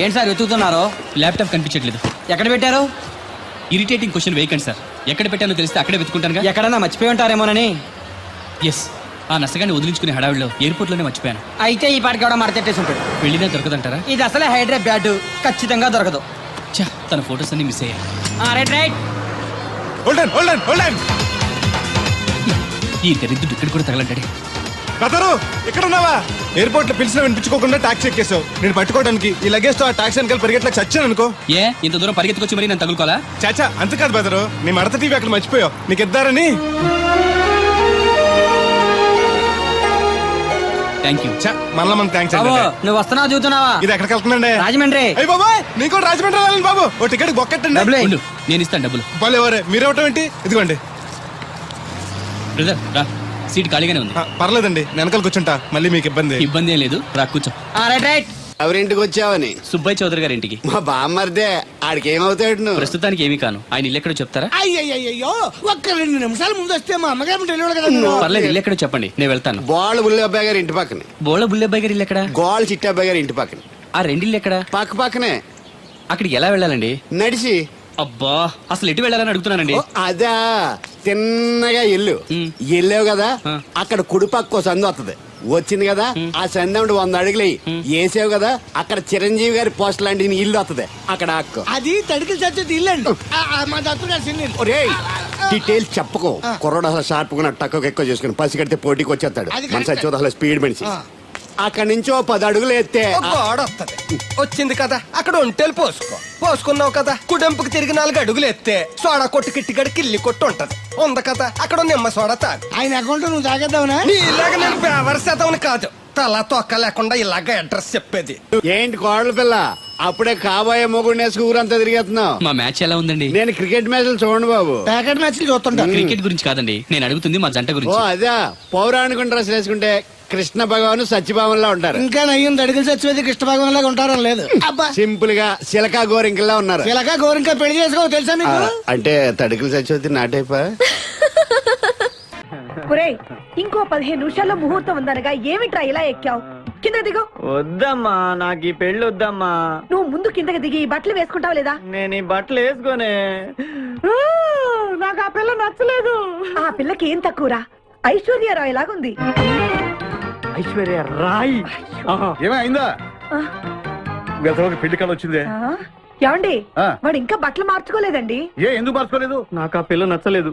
ఏంటి సార్ వెతుకుతున్నారు? ల్యాప్టాప్ కనిపించట్లేదు. ఎక్కడ పెట్టారు? ఇరిటేటింగ్ క్వశ్చన్ వేయకండి సార్. ఎక్కడ పెట్టానో తెలిస్తే అక్కడే వెతుకుంటానుగా. ఎక్కడన్నా మర్చిపోయి ఉంటారేమోనని. ఎస్, ఆ నసగాన్ని వదిలించుకునే హడావిడిలో ఎయిర్పోర్ట్ లోనే మర్చిపోయాను. అయితే ఈ పాటికి కూడా మడతెట్టేసి ఉంటాడు. వెళ్ళినా దొరకదంటారా? ఇది అసలే హైదరాబాద్, ఖచ్చితంగా దొరకదు. చా, తన ఫొటోస్ అన్ని మిస్ అయ్యాయి. Right right. Hold on, hold on, hold on. ఈ దరిద్రుడు ఇక్కడ కూడా తగలంటాడే. బెదరు ఇక్కడ ఉన్నావా? ఎయిర్పోర్ట్ లో పిలిచిన వినిపించుకోకుండా టాక్సీ ఎక్కేసావు. నేను పట్టుకోవడానికి ఈ లగేజ్ తో ఆ టాక్సీ వెనకాల పరిగెట్లకు చచ్చాను అనుకో. ఏ ఇంత దూరం పరిగెత్తుకొచ్చి మరి నేను తగులుకోవాలా? చాచా అంత కాదు బెదరు, నీ మడత టీవీ అక్కడ మర్చిపోయావు, నీకు ఇద్దారని. Thank you. మళ్ళా మన థ్యాంక్స్ అండి. నువ్వు వస్తున్నావు చూస్తున్నావా? ఇది ఎక్కడికి వెళ్తుందండి? రాజమండ్రి. అయ్యి బాబాయ్, నీకు కూడా రాజమండ్రి వెళ్ళాలి బాబు. ఓ టికెట్ బొక్కట్టండి. ఉండు, నేను ఇస్తాను డబ్బులు. బాలే ఎవరే మీరు ఇవ్వటం ఏంటి? ఇదిగోండి. బ్రదర్ రా, సీట్ ఖాళీగానే ఉంది. పర్లేదండి, వెనకాల కూర్చుంటా, మళ్ళీ మీకు ఇబ్బంది. ఇబ్బంది ఏం లేదు, రా కూర్చో. Right right. ఎవరింటికి వచ్చావని? సుబ్బయ్య చౌదరి గారి ఇంటికి. మా బామ్మర్దే. ఆడికి ఏమవుతాడు నువ్వు? ప్రస్తుతానికి ఏమీ కాను. ఆయన ఇల్లు ఎక్కడో చెప్తారా? అయ్యయ్యో ఒక్క 2 నిమిషాల ముందు వస్తే మా అమ్మగారు తెలియదు కదా నువ్వు. పర్లేదు, ఇల్లు ఎక్కడో చెప్పండి, నేను వెళ్తాను. గోళ్ళ బుల్లి అబ్బాయి గారి ఇంటి పక్కనే. బోళ బుల్లెబ్బాయి గారి ఇల్లు ఎక్కడ? గోళ్ళ చిట్టి అబ్బాయి గారి ఇంటి పక్కనే. ఆ రెండిల్లు ఎక్కడ? పక్క పక్కనే. అక్కడికి ఎలా వెళ్ళాలండి? నడిచి. అబ్బా, అసలు ఎటు వెళ్ళాలని అడుగుతున్నానండి. ఓ, అదా తిన్నగా ఎల్లు. వెళ్ళావు కదా, అక్కడ కుడి పక్క సందు వస్తుంది. వచ్చింది కదా, ఆ సందు 100 అడుగులు వేసావు కదా, అక్కడ చిరంజీవి గారి పోస్ట్ లాంటి ఇల్లు వస్తుంది. అక్కడ అక్క అది తడికి చచ్చేది ఇల్లండి. మా దత్తు గారు చిన్న డీటెయిల్స్ చెప్పకు. కుర్రోడు అసలు షార్ప్ గా తక్కువ ఎక్కువ చేసుకుని పసి కడితే పోటీకి వచ్చేస్తాడు. మన సచ్చి అసలు స్పీడ్ మనిషి. అక్కడి నుంచి 10 అడుగులు ఎత్తే గోడ వస్తుంది. వచ్చింది కదా, అక్కడ ఒంటేలు పోసుకున్నావు కదా, కుడెంపుకి తిరిగి 4 అడుగులు ఎత్తే సోడా కొట్టు కిట్టిగడి కిల్లి కొట్టు ఉంటది. ఉంది కదా, అక్కడ నిమ్మ సోడా తాగు. ఆయన అకౌంట్ నువ్వు తాగేద్దావునా? నీ ఇలాగ నేను బేవర్ శాతం కాదు, తల తొక్క లేకుండా ఇలాగ అడ్రస్ చెప్పేది. ఏంటి కోడల పిల్ల, అప్పుడే కాబోయే మొగుడినేసి ఊరంతా తిరిగేస్తున్నావు. మా మ్యాచ్ ఎలా ఉందండి? నేను క్రికెట్ మ్యాచ్లు చూడండి బాబు. ప్యాకెట్ మ్యాచ్లు చూస్తుంటా. క్రికెట్ గురించి కాదండి, నేను అడుగుతుంది మా జంట ఓ గురించి. అదే, పౌరాణిక డ్రెస్ వేసుకుంటే కృష్ణ భగవాన్ సత్యభావంలా ఉంటారు. ఇంకా నయ్యం అడుగులు చచ్చిపోతే కృష్ణ భగవాన్ లాగా ఉంటారని లేదు. అబ్బా, సింపుల్ గా సిలకా గోరింకల్లా ఉన్నారు. ఇలాగా గోరింకా పెళ్లి చేసుకో తెలుసా నీకు? అంటే తడుకులు చచ్చిపోతే నాటైపా. ఇంకో 15 నిమిషాల్లో ముహూర్తం ఉందనగా ఏమిట్రా ఇలా ఎక్కావు? కింద దిగు. వద్దమ్మా, నాకు ఈ పెళ్లి వద్దమ్మా. నువ్వు ముందు కిందకి దిగి ఈ బట్టలు వేసుకుంటావు లేదా? నేను ఈ బట్టలు వేసుకోనే. నాకు ఆ పిల్ల నచ్చలేదు. ఆ పిల్లకి ఏం తక్కువరా? ఐశ్వర్యరాయ్ లాగుంది. ఐశ్వర్య రాయ్ ఏమైందా? పెళ్లి కాలం వచ్చిందే. ఏమండి, వాడు ఇంకా బట్టలు మార్చుకోలేదండి. ఎందుకు మార్చుకోలేదు? నాకు ఆ పిల్ల నచ్చలేదు.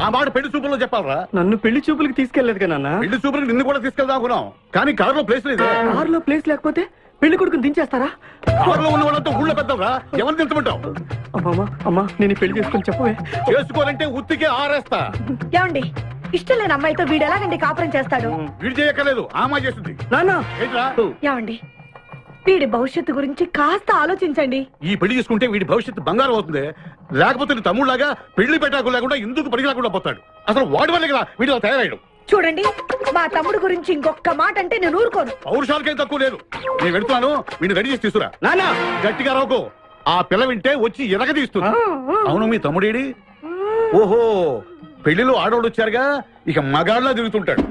ఆ మాట పెళ్లి చూపుల్లో చెప్పాలరా? నన్ను పెళ్లి చూపులకి తీసుకెళ్లేదు కదా నాన్న. పెళ్లి చూపులకు నిన్ను కూడా తీసుకెళ్దాం అనుకున్నాం, కానీ కారులో ప్లేస్ లేదు. కారులో ప్లేస్ లేకపోతే పెళ్లి కొడుకుని దించేస్తారా? కారులో ఉన్న వాళ్ళంతా ఊళ్ళో పెద్దవరా, ఎవరు దించమంటావు? అమ్మా, నేను పెళ్లి చేసుకుని చెప్పవే. చేసుకోవాలంటే ఉత్తికే ఆరేస్తా. ఏమండి, ఇష్టం లేని అమ్మాయితో వీడు ఎలాగండి కాపురం చేస్తాడు? వీడు చేయక్కర్లేదు, ఆమా చేస్తుంది. నాన్న ఏమండి, వీడి భవిష్యత్తు గురించి కాస్త ఆలోచించండి. ఈ పెళ్లి చేసుకుంటే వీడి భవిష్యత్తు బంగారం అవుతుంది. లేకపోతే నీ తమ్ముళ్లాగా పెళ్లి పెట్టాకు లేకుండా ఎందుకు పడికి లేకుండా పోతాడు. అసలు వాడి వల్లే కదా వీడిలో తయారయ్యాడు. చూడండి, మా తమ్ముడు గురించి ఇంకొక మాట అంటే నేను ఊరుకోను. పౌరుషాలకేం తక్కువ లేదు. నేను వెళ్తున్నాను, వీడిని రెడీ చేసి తీసుకురా. నాన్న గట్టిగా రావుకో, ఆ పిల్ల వింటే వచ్చి ఎరగదీస్తుంది. అవును, మీ తమ్ముడేడి? ఓహో, పెళ్లిలో ఆడవాళ్ళు వచ్చారుగా, ఇక మగాళ్ళ తిరుగుతుంటాడు.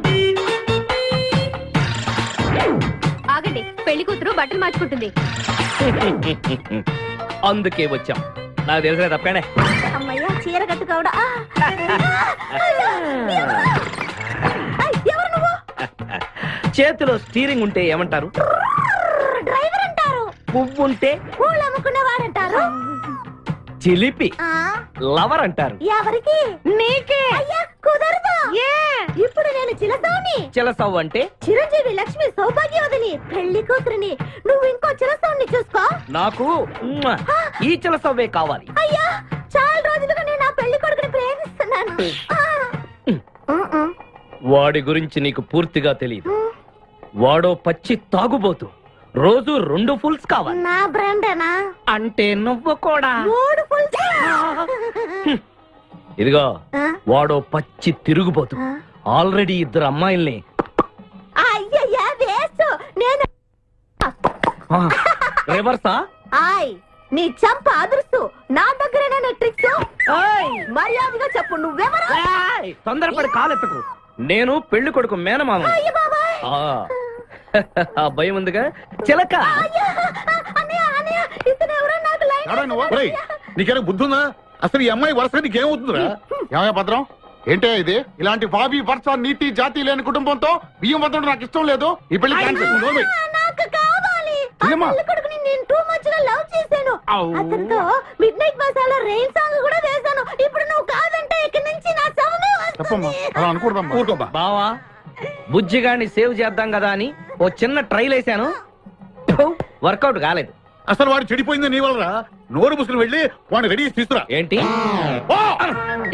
ఆగండి, పెళ్లి కూతురు బట్టలు మార్చుకుంటుంది. అందుకే వచ్చాం, నాకు తెలిసిన తప్పేనే. అమ్మయ్య, చీర కట్టుకోవడా? ఎవరు నువ్వు? చేతిలో స్టీరింగ్ ఉంటే ఏమంటారు? డ్రైవర్ అంటారు. పువ్వు ఉంటే పూలు అమ్ముకునేవారంటారు. చిలిపి లవర్ అంటారు. ఎవరికి? నీకే. అయ్యా, కుదరదు. ఇప్పుడు నేను చిలసౌని. చిలసవ్వు అంటే చిరంజీవి లక్ష్మి సౌభాగ్యవతిని, పెళ్లి కూతురిని. నువ్వు ఇంకో చిలసౌని చూసుకో. నాకు ఈ చిలసవ్వే కావాలి. అయ్యా, చాలా రోజులుగా నేను ఆ పెళ్లి కొడుకుని ప్రేమిస్తున్నాను. వాడి గురించి నీకు పూర్తిగా తెలియదు. వాడో పచ్చి తాగుబోతు, రోజు 2 ఫుల్స్ కావాలి. నా బ్రాండేనా? అంటే నువ్వు కూడా 3 ఫుల్స్. ఇదిగో, వాడో పచ్చి తిరుగుబోతు, ఆల్రెడీ 2 అమ్మాయిల్ని. అయ్యయ్యా, వేస్ట్. నేను రివర్సా? ఆయ్, నీ చంప అదురుస్తూ నా దగ్గరేనా ట్రిక్స్? మర్యాదగా చెప్పు, నువ్వెవరు? తొందరపడి కాలెత్తకు. నేను పెళ్లి కొడుకు మేనమామ. ఆ భయం ఉందిగా చిలక. నీకేనా బుద్ధి ఉందా? అసలు ఈ అమ్మాయి వరుస నీకేమవుతుందిరా? ఏమయ్య భద్రం, ఏంటే ఇది? ఇలాంటి బాబీ వరుస నీతి జాతి లేని కుటుంబంతో బియ్యం వద్ద నాకు ఇష్టం లేదు. ఈ పెళ్లి క్యాన్సిల్. నాకు కావాలి. పెళ్లి కొడుకుని నేను టూ మచ్ గా లవ్ చేశాను. అతనితో mid night masala rain song కూడా వేశాను. ఇప్పుడు నువ్వు కాదంటే ఇక్కడి నుంచి నా శవమే వస్తుంది. అలా అనుకూడదమ్మా. బావా, బుజ్జిగాన్ని సేవ్ చేద్దాం కదా అని ఓ చిన్న ట్రైల్ వేసాను, వర్కౌట్ కాలేదు. అసలు వాడు చెడిపోయింది నీ వల్ల. నోరు ముసులు వెళ్ళి వాడిని రెడీ చేసి తీసుకురా. ఏంటి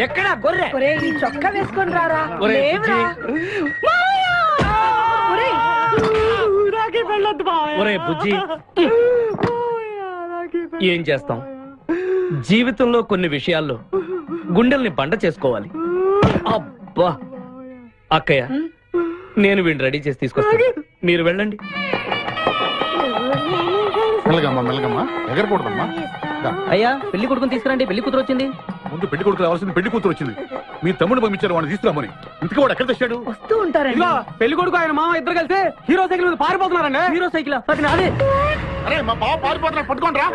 ఎక్కడ గొర్రె? చొక్కా వేసుకొని రారా. ఒరే, లేవురా. ఒరే బుజ్జి, ఏం చేస్తాం, జీవితంలో కొన్ని విషయాల్లో గుండెల్ని బండ చేసుకోవాలి. అబ్బా అక్కయ్య, నేను వీడిని రెడీ చేసి తీసుకొస్తాను, మీరు వెళ్ళండి. మెల్లగమ్మా మెల్లగమ్మా, ఎగరకూడదమ్మా. అయ్యా పెళ్లి కొడుకుని తీసుకురండి, పెళ్లి కూతురు వచ్చింది. ముందు పెళ్లి కొడుకు రావాల్సింది, పెళ్లి కూతురు వచ్చింది. మీ తమ్ముడు పంపించారు వాడిని తీసుకురామని. ఇంతకీ వాడు ఎక్కడ తెచ్చాడు? వస్తూ ఉంటారండి. పెళ్లి కొడుకు ఆయన మామ ఇద్దరు కలిసి హీరో సైకిల్ మీద పారిపోతున్నారండి. హీరో సైకిల్ అది నాదే. అరే మా బావ పారిపోతున్నాడు, పట్టుకోండి రా.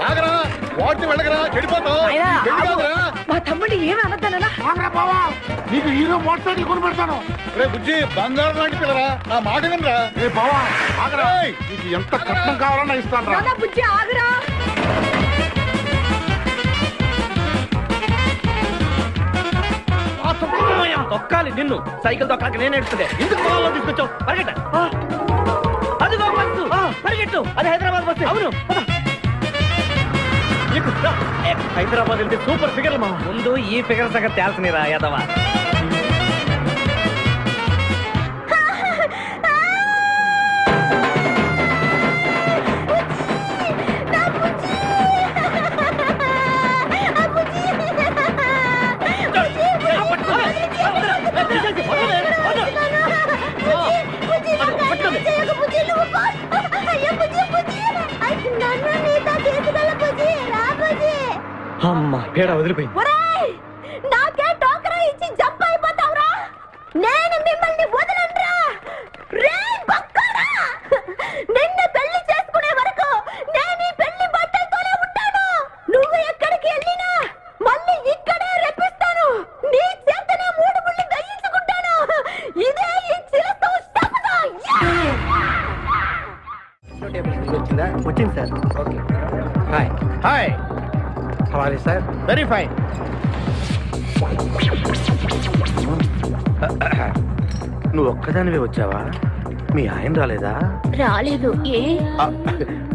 ఆగరా, వాడిని వెళ్ళగరా, చెడిపోతావు. పెళ్లి కాదురా. మా తమ్ముడు ఏమి అనద్దనా? ఆగరా బావా, నీకు హీరో మోటార్ సైకిల్ కొని పెడతాను. రే బుజ్జి, బంగారం లాంటి పిల్లరా, నా మాట వినరా. రే బావా ఆగరా, నీకు ఎంత కట్నం కావాలన్నా ఇస్తాను రా. బుజ్జి ఆగురా. తొక్కాలి నిన్ను, సైకిల్ తొక్కాక నేను ఎడుతుంది. ఎందుకు పొలంలో తీసుకొచ్చావు? పరిగెట్ట. అదిగో బస్సు, పరిగెట్టు. అది హైదరాబాద్ బస్సు. అవును, హైదరాబాద్ వెళ్తే సూపర్ ఫిగర్ మా. ముందు ఈ ఫిగర్ సగం తేల్చనిరా యాదవా. అమ్మా పేడ వదిలిపోయింది. నాకే టోకరా ఇచ్చి జంప్ అయిపోతావురా. నేను మిమ్మల్ని వదలనురా. రే బక్కరా, నిన్ను పెళ్లి చేసుకునే వరకు నేను ఈ పెళ్లి బట్టలతోనే ఉంటాను. నువ్వు ఎక్కడికి వెళ్ళినా మళ్ళీ ఇక్కడే రెప్పిస్తాను. నీ చేతనే 3 ముళ్ళు దయించుకుంటాను. ఇదే ఈ చిరతో శపథం. వచ్చింది సార్. ఓకే, హాయ్ హాయ్, హవాలే సార్. Very fine. నువ్వు ఒక్కదానివే వచ్చావా? మీ ఆయన రాలేదా? రాలేదు. ఏ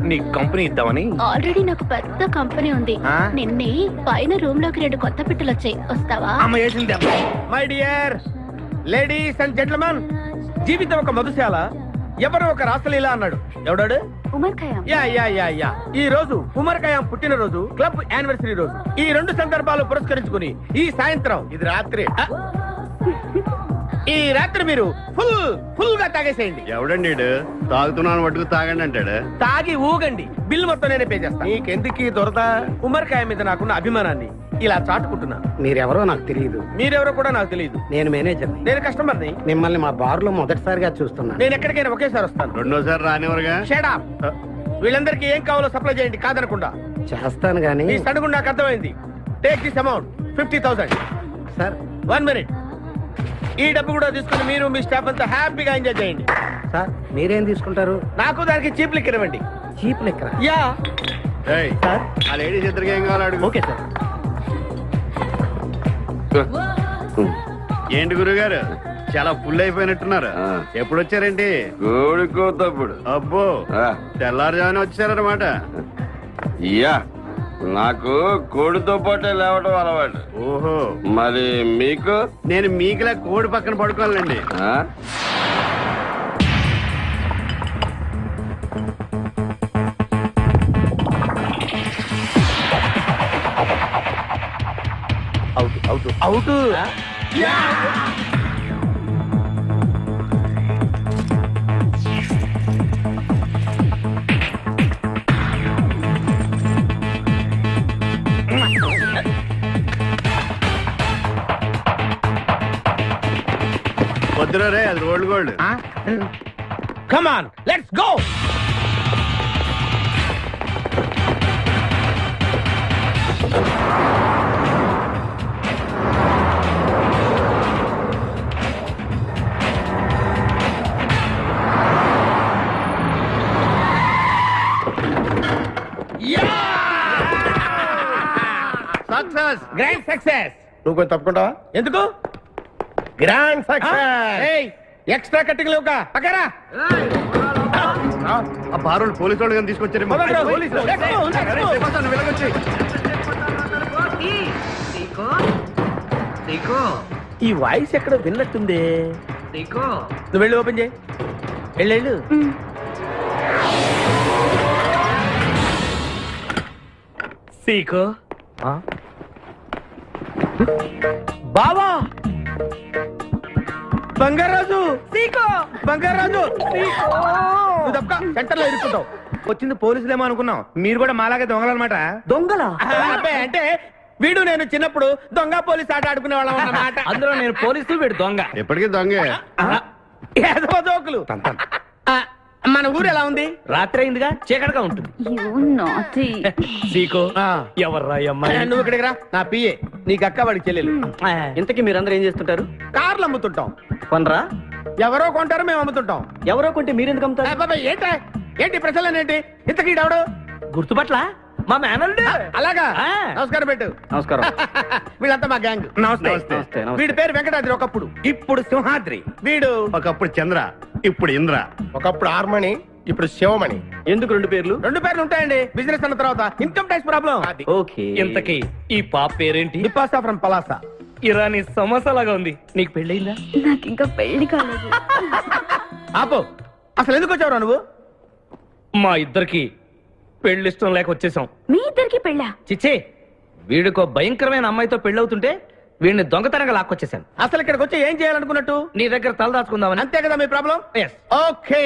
నీ కంపెనీ ఇద్దామని. ఆల్రెడీ నాకు పెద్ద కంపెనీ ఉంది. నిన్నే పైన రూమ్ లోకి 2 కొత్త పిట్టలు వచ్చాయి, వస్తావా? అమ్మ వేసింది. My dear ladies and gentlemen, జీవితం ఒక మధుశాల, ఎవరో ఒక రాసలీలా అన్నాడు. ఎవడాడు? Omar Khayyam. Yeah yeah yeah yeah. ఈ రోజు ఉమర్ ఖయాం పుట్టినరోజు, క్లబ్ యానివర్సరీ రోజు. ఈ 2 సందర్భాలు పురస్కరించుకుని ఈ సాయంత్రం, ఇది రాత్రి, ఈ రాత్రి మీరు ఫుల్ గా తాగేసేయండి. ఎవడండి తాగుతున్నాను మటుకు తాగండి అంటాడు. తాగి ఊగండి, బిల్ మొత్తం నేనే పే చేస్తాను. నీకెందుకు దొరద? ఉమర్ ఖయాం మీద నాకున్న అభిమానాన్ని ఇలా చాటుకుంటున్నాను. మీరెవరో నాకు తెలియదు. మీరెవరో కూడా నాకు తెలియదు. నేను మేనేజర్. నేను కస్టమర్ని. మిమ్మల్ని మా బార్ లో మొదటిసారిగా చూస్తున్నా. నేను ఎక్కడికైనా ఒకేసారి వస్తాను. రెండోసారి రానివరుగా. Shut up. వీళ్ళందరికీ ఏం కావాలో సప్లై చేయండి, కాదనకుండా. చేస్తాను గానీ ఈ సడుగు నాకు అర్థమైంది. Take this amount 50,000. Sir 1 minute. ఈ డబ్బు కూడా తీసుకుని మీరు మీ స్టాఫ్ అంతా హ్యాపీగా ఎంజాయ్ చేయండి. సార్ మీరేం తీసుకుంటారు? నాకు దానికి చీప్ లిక్కర్ ఇవ్వండి. చీప్ లెక్కరా? యా. సార్ ఆ లేడీస్ ఇద్దరికి ఏం కావాలి అడుగు. Okay sir. ఏంటి గురుగారు చాలా ఫుల్ అయిపోయినట్టున్నారు. ఎప్పుడు వచ్చారేంటి? కోడికోతప్పుడు. అబ్బో, తెల్లారుజామున వచ్చారన్నమాట. యా, నాకు కోడితో పాటే లేవడం అలవాటు. ఓహో, మరి మీకు? నేను మీకులా కోడి పక్కన పడుకోవాలండి. Out out. వద్దురా రే, అది rolled gold. Come on, let's go. Success, grand success. నువ్వు కొంచెం తప్పుకుంటావా? ఎందుకు? Grand success. ఎక్స్ట్రా కట్టింగ్ లేవు పక్కరా ఆ బారులు పోలీసు వాళ్ళు కానీ తీసుకొచ్చారు ఈ వాయిస్ ఎక్కడ విన్నట్టుంది. నువ్వు వెళ్ళి ఓపెన్ చేయి. వెళ్ళు. సీకో బావా బంగారాజు బంగారాజు సెంటర్ లో ఇరుక్కుంటావు. వచ్చింది పోలీసులేమో అనుకున్నాం, మీరు కూడా మాలాగే దొంగలన్నమాట. దొంగలా అంటే వీడు నేను చిన్నప్పుడు దొంగ పోలీసు ఆట ఆడుకునే వాళ్ళం అన్నమాట. అందులో నేను పోలీసు, వీడు దొంగ. ఎప్పటికీ దొంగే. ఏదో జోకులు. మన ఊరు ఎలా ఉంది? రాత్రి అయిందిగా, చీకటిగా ఉంటుంది. సీకో ఎవర్రా అమ్మాయి? నువ్వు ఇక్కడికి రా. నా పిఏ, నీకు అక్క వాడికి చెల్లెలు. ఇంతకీ మీరందరూ ఏం చేస్తుంటారు? కార్లు అమ్ముతుంటాం. కొనరా? ఎవరో కొంటారు, మేము అమ్ముతుంటాం. ఎవరో కొంటే మీరెందుకు అమ్ముతారు? ఏంటి ప్రశ్నలేంటి? ఇంతకీ ఎవడు? గుర్తుపట్ల మా మేనల్లుడు. అలాగా? నమస్కారం పెట్టు. నమస్కారం. వీళ్ళంతా మా గ్యాంగ్. నమస్తే. వీడి పేరు వెంకటాద్రి ఒకప్పుడు, ఇప్పుడు సింహాద్రి. వీడు ఒకప్పుడు చంద్ర, ఇప్పుడు ఇంద్ర. ఒకప్పుడు ఆర్మణి, ఇప్పుడు శివమణి. ఎందుకు రెండు పేర్లు ఉంటాయండి. బిజినెస్ అన్న తర్వాత ఇన్కమ్ ట్యాక్స్ ప్రాబ్లం. ఓకే. ఇంతకీ ఈ పాప పేరేంటి? బిపాసా ఫ్రమ్ పలాసా. ఇరానీ సమస్య లాగా ఉంది. నీకు పెళ్ళయిందా? నాకు ఇంకా పెళ్లి కాలేదు. ఆపో, అసలు ఎందుకు వచ్చావురా నువ్వు? మా ఇద్దరికి పెళ్లి ఇష్టం లేక వచ్చేసాం. మీ ఇద్దరికి పెళ్ళా? చిచ్చే, వీడికో భయంకరమైన అమ్మాయితో పెళ్ళవుతుంటే వీడిని దొంగతనంగా లాక్కొచ్చేసాను. అసలు ఇక్కడికి వచ్చి ఏం చేయాలనుకున్నట్టు? నీ దగ్గర తలదాచుకుందామని. అంతే కదా మీ ప్రాబ్లం? ఓకే.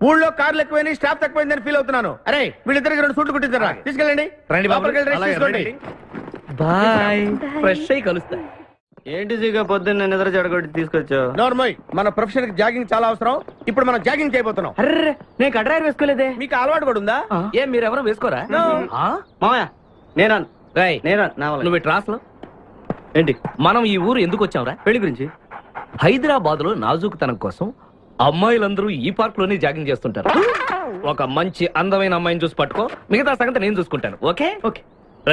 ఊళ్ళో కార్లు ఎక్కువైంది, స్టాఫ్ తక్కువైందని ఫీల్ అవుతున్నాను. అరే వీళ్ళిద్దరికి 2 సూట్లు కుట్టించారా? తీసుకెళ్ళండి. రండి బాబు. బాయ్. ఫ్రెష్ అయ్యి కలుస్తా. ఏంటి సీగా పొద్దున్న నిద్ర చెడగొట్టి తీసుకొచ్చావు? నోర్మోయ్, మన ప్రొఫెషన్ కి జాగింగ్ చాలా అవసరం. ఇప్పుడు మనం జాగింగ్ చేయబోతున్నాం. అర్రే, నేను కడ్రాయర్ వేసుకోలేదే. మీకు అలవాటు కూడా ఉందా? ఏం మీరెవరూ వేసుకోరా? మామయ్య నేరాను. నువ్వు ట్రాస్ లో ఏంటి? మనం ఈ ఊరు ఎందుకు వచ్చావురా? పెళ్లి గురించి. హైదరాబాద్ లో నాజూకుతనం కోసం అమ్మాయిలందరూ ఈ పార్క్ లోనే జాగింగ్ చేస్తుంటారు. ఒక మంచి అందమైన అమ్మాయిని చూసి పట్టుకో, మిగతా సంగతి నేను చూసుకుంటాను. ఓకే?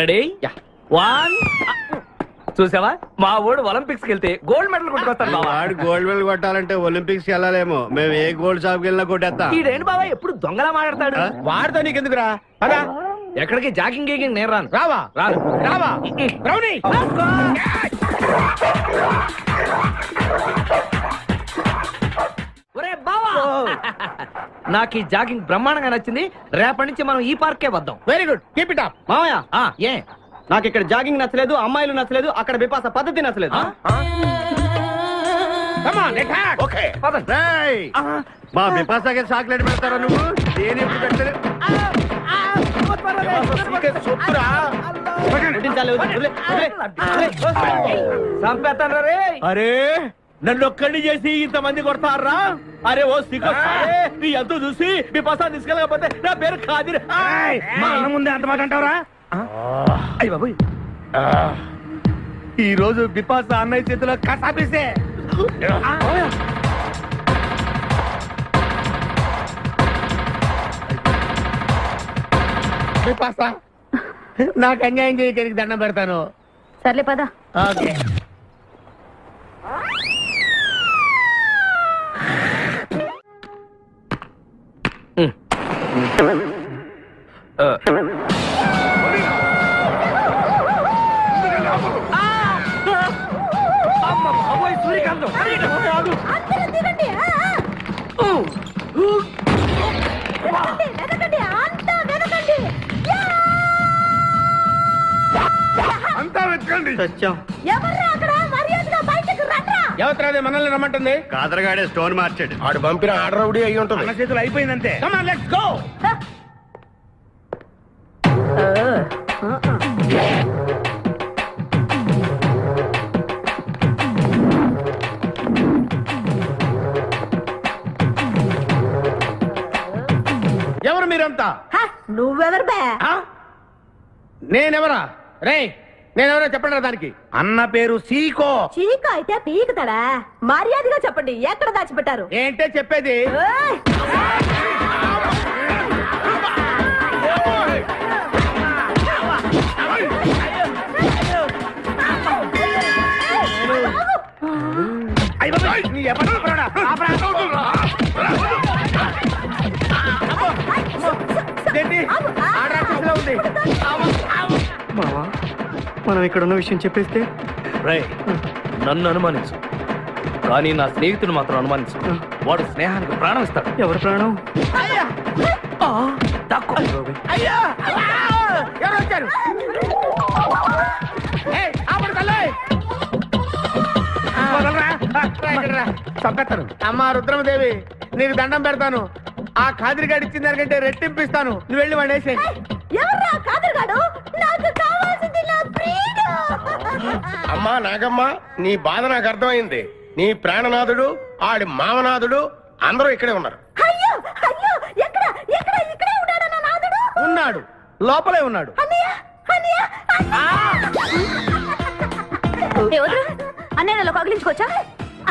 రెడీ? 1. చూసావా, మా ఊడు ఒలింపిక్స్ కి వెళ్తే గోల్డ్ మెడల్ కొట్టుకొస్తాడు. వాడు గోల్డ్ మెడల్ కొట్టాలంటే ఒలింపిక్స్ కి వెళ్ళాలేమో. మేము ఏ గోల్డ్ షాప్ కి వెళ్ళినా కొట్టేస్తాం. ఈడేంటి బాబా ఎప్పుడు దొంగలా మాట్లాడతాడు? వాడితో నీకెందుకురా? అదా ఎక్కడికి జాగింగ్ గీగింగ్ నేను రాను. రావా బ్రౌనీ. ఒరే బావా, నాకు ఈ జాగింగ్ బ్రహ్మాండంగా నచ్చింది. రేపటి నుంచి మనం ఈ పార్కే వద్దాం. Very good, keep it up. మామయ్య ఏ నాకు ఇక్కడ జాగింగ్ నచ్చలేదు, అమ్మాయిలు నచ్చలేదు, అక్కడ బిపాస పద్ధతి నచ్చలేదు. మా బిపాసాకి చాక్లెట్ పెడతారా నువ్వు? నేను ఎప్పుడు పెట్టలేదు. అరే నన్ను ఒక్కడిని చేసి ఇంతమంది కొడతారా? అరే ఓ సిగ్గు, నీ ఎంతో చూసి బిపాసా తీసుకెళ్ళకపోతే నా పేరు కాదు. మా అన్న ముందే అంత మాట అంటావరా? అయ్య బాబోయ్, ఈ రోజు బిపాసా అన్నయ్య చేతిలో కసాపిస్తే బిపాసా నాకు అన్యాయం చేయడానికి దండం పెడతాను. సర్లే పద. ఓకే. అంతా వెతకండి. ఎవరు మనల్ని రమ్మంటుంది? కాదరగాడే స్టోన్ మార్చాడు. ఆడు పంపిన ఆర్డర్ రౌడీ అయి ఉంటుంది. మన చేతులు అయిపోయిందంటే. Come on, let's go. ఎవరు మీరంతా? నువ్వెవరు బే? నేనెవరా? రే నేనెవరో చెప్పండి దానికి. అన్న పేరు సీకో. చీక అయితే పీకుతాడా? మర్యాదగా చెప్పండి, ఎక్కడ దాచిపెట్టారు? ఏంటే చెప్పేది? నీ ఎవరు మావా మనం ఇక్కడ ఉన్న విషయం చెప్పేస్తే రేయ్, నన్ను అనుమానించు కానీ నా స్నేహితుడు మాత్రం అనుమానించు. వాడు స్నేహానికి ప్రాణం ఇస్తాడు. ఎవరి ప్రాణం? తక్కువ అయ్యా ఎవరు వచ్చారు? చంపేస్తాను. అమ్మా రుద్రమదేవి, నీకు దండం పెడతాను. ఆ కాదిరిగాడు ఇచ్చిన దానికంటే రెట్టింపిస్తాను. నువ్వు వెళ్ళి వాడు వేసేయ్. ఎవర్రా కాదరుగాడు? నాకు కావాల్సింది నా ప్రియుడు. అమ్మా నాగమ్మ, నీ బాధ నాకు అర్థమైంది. నీ ప్రాణనాథుడు, ఆడి మామనాథుడు అందరూ ఇక్కడే ఉన్నారు. అయ్యో అయ్యో, ఎక్కడ ఎక్కడ ఇక్కడే ఉన్నాడు నా నాదుడు. ఉన్నాడు, లోపలే ఉన్నాడు. అన్నయ్య అన్నయ్య అన్నయ్యలో కగిలించుకోవచ్చా?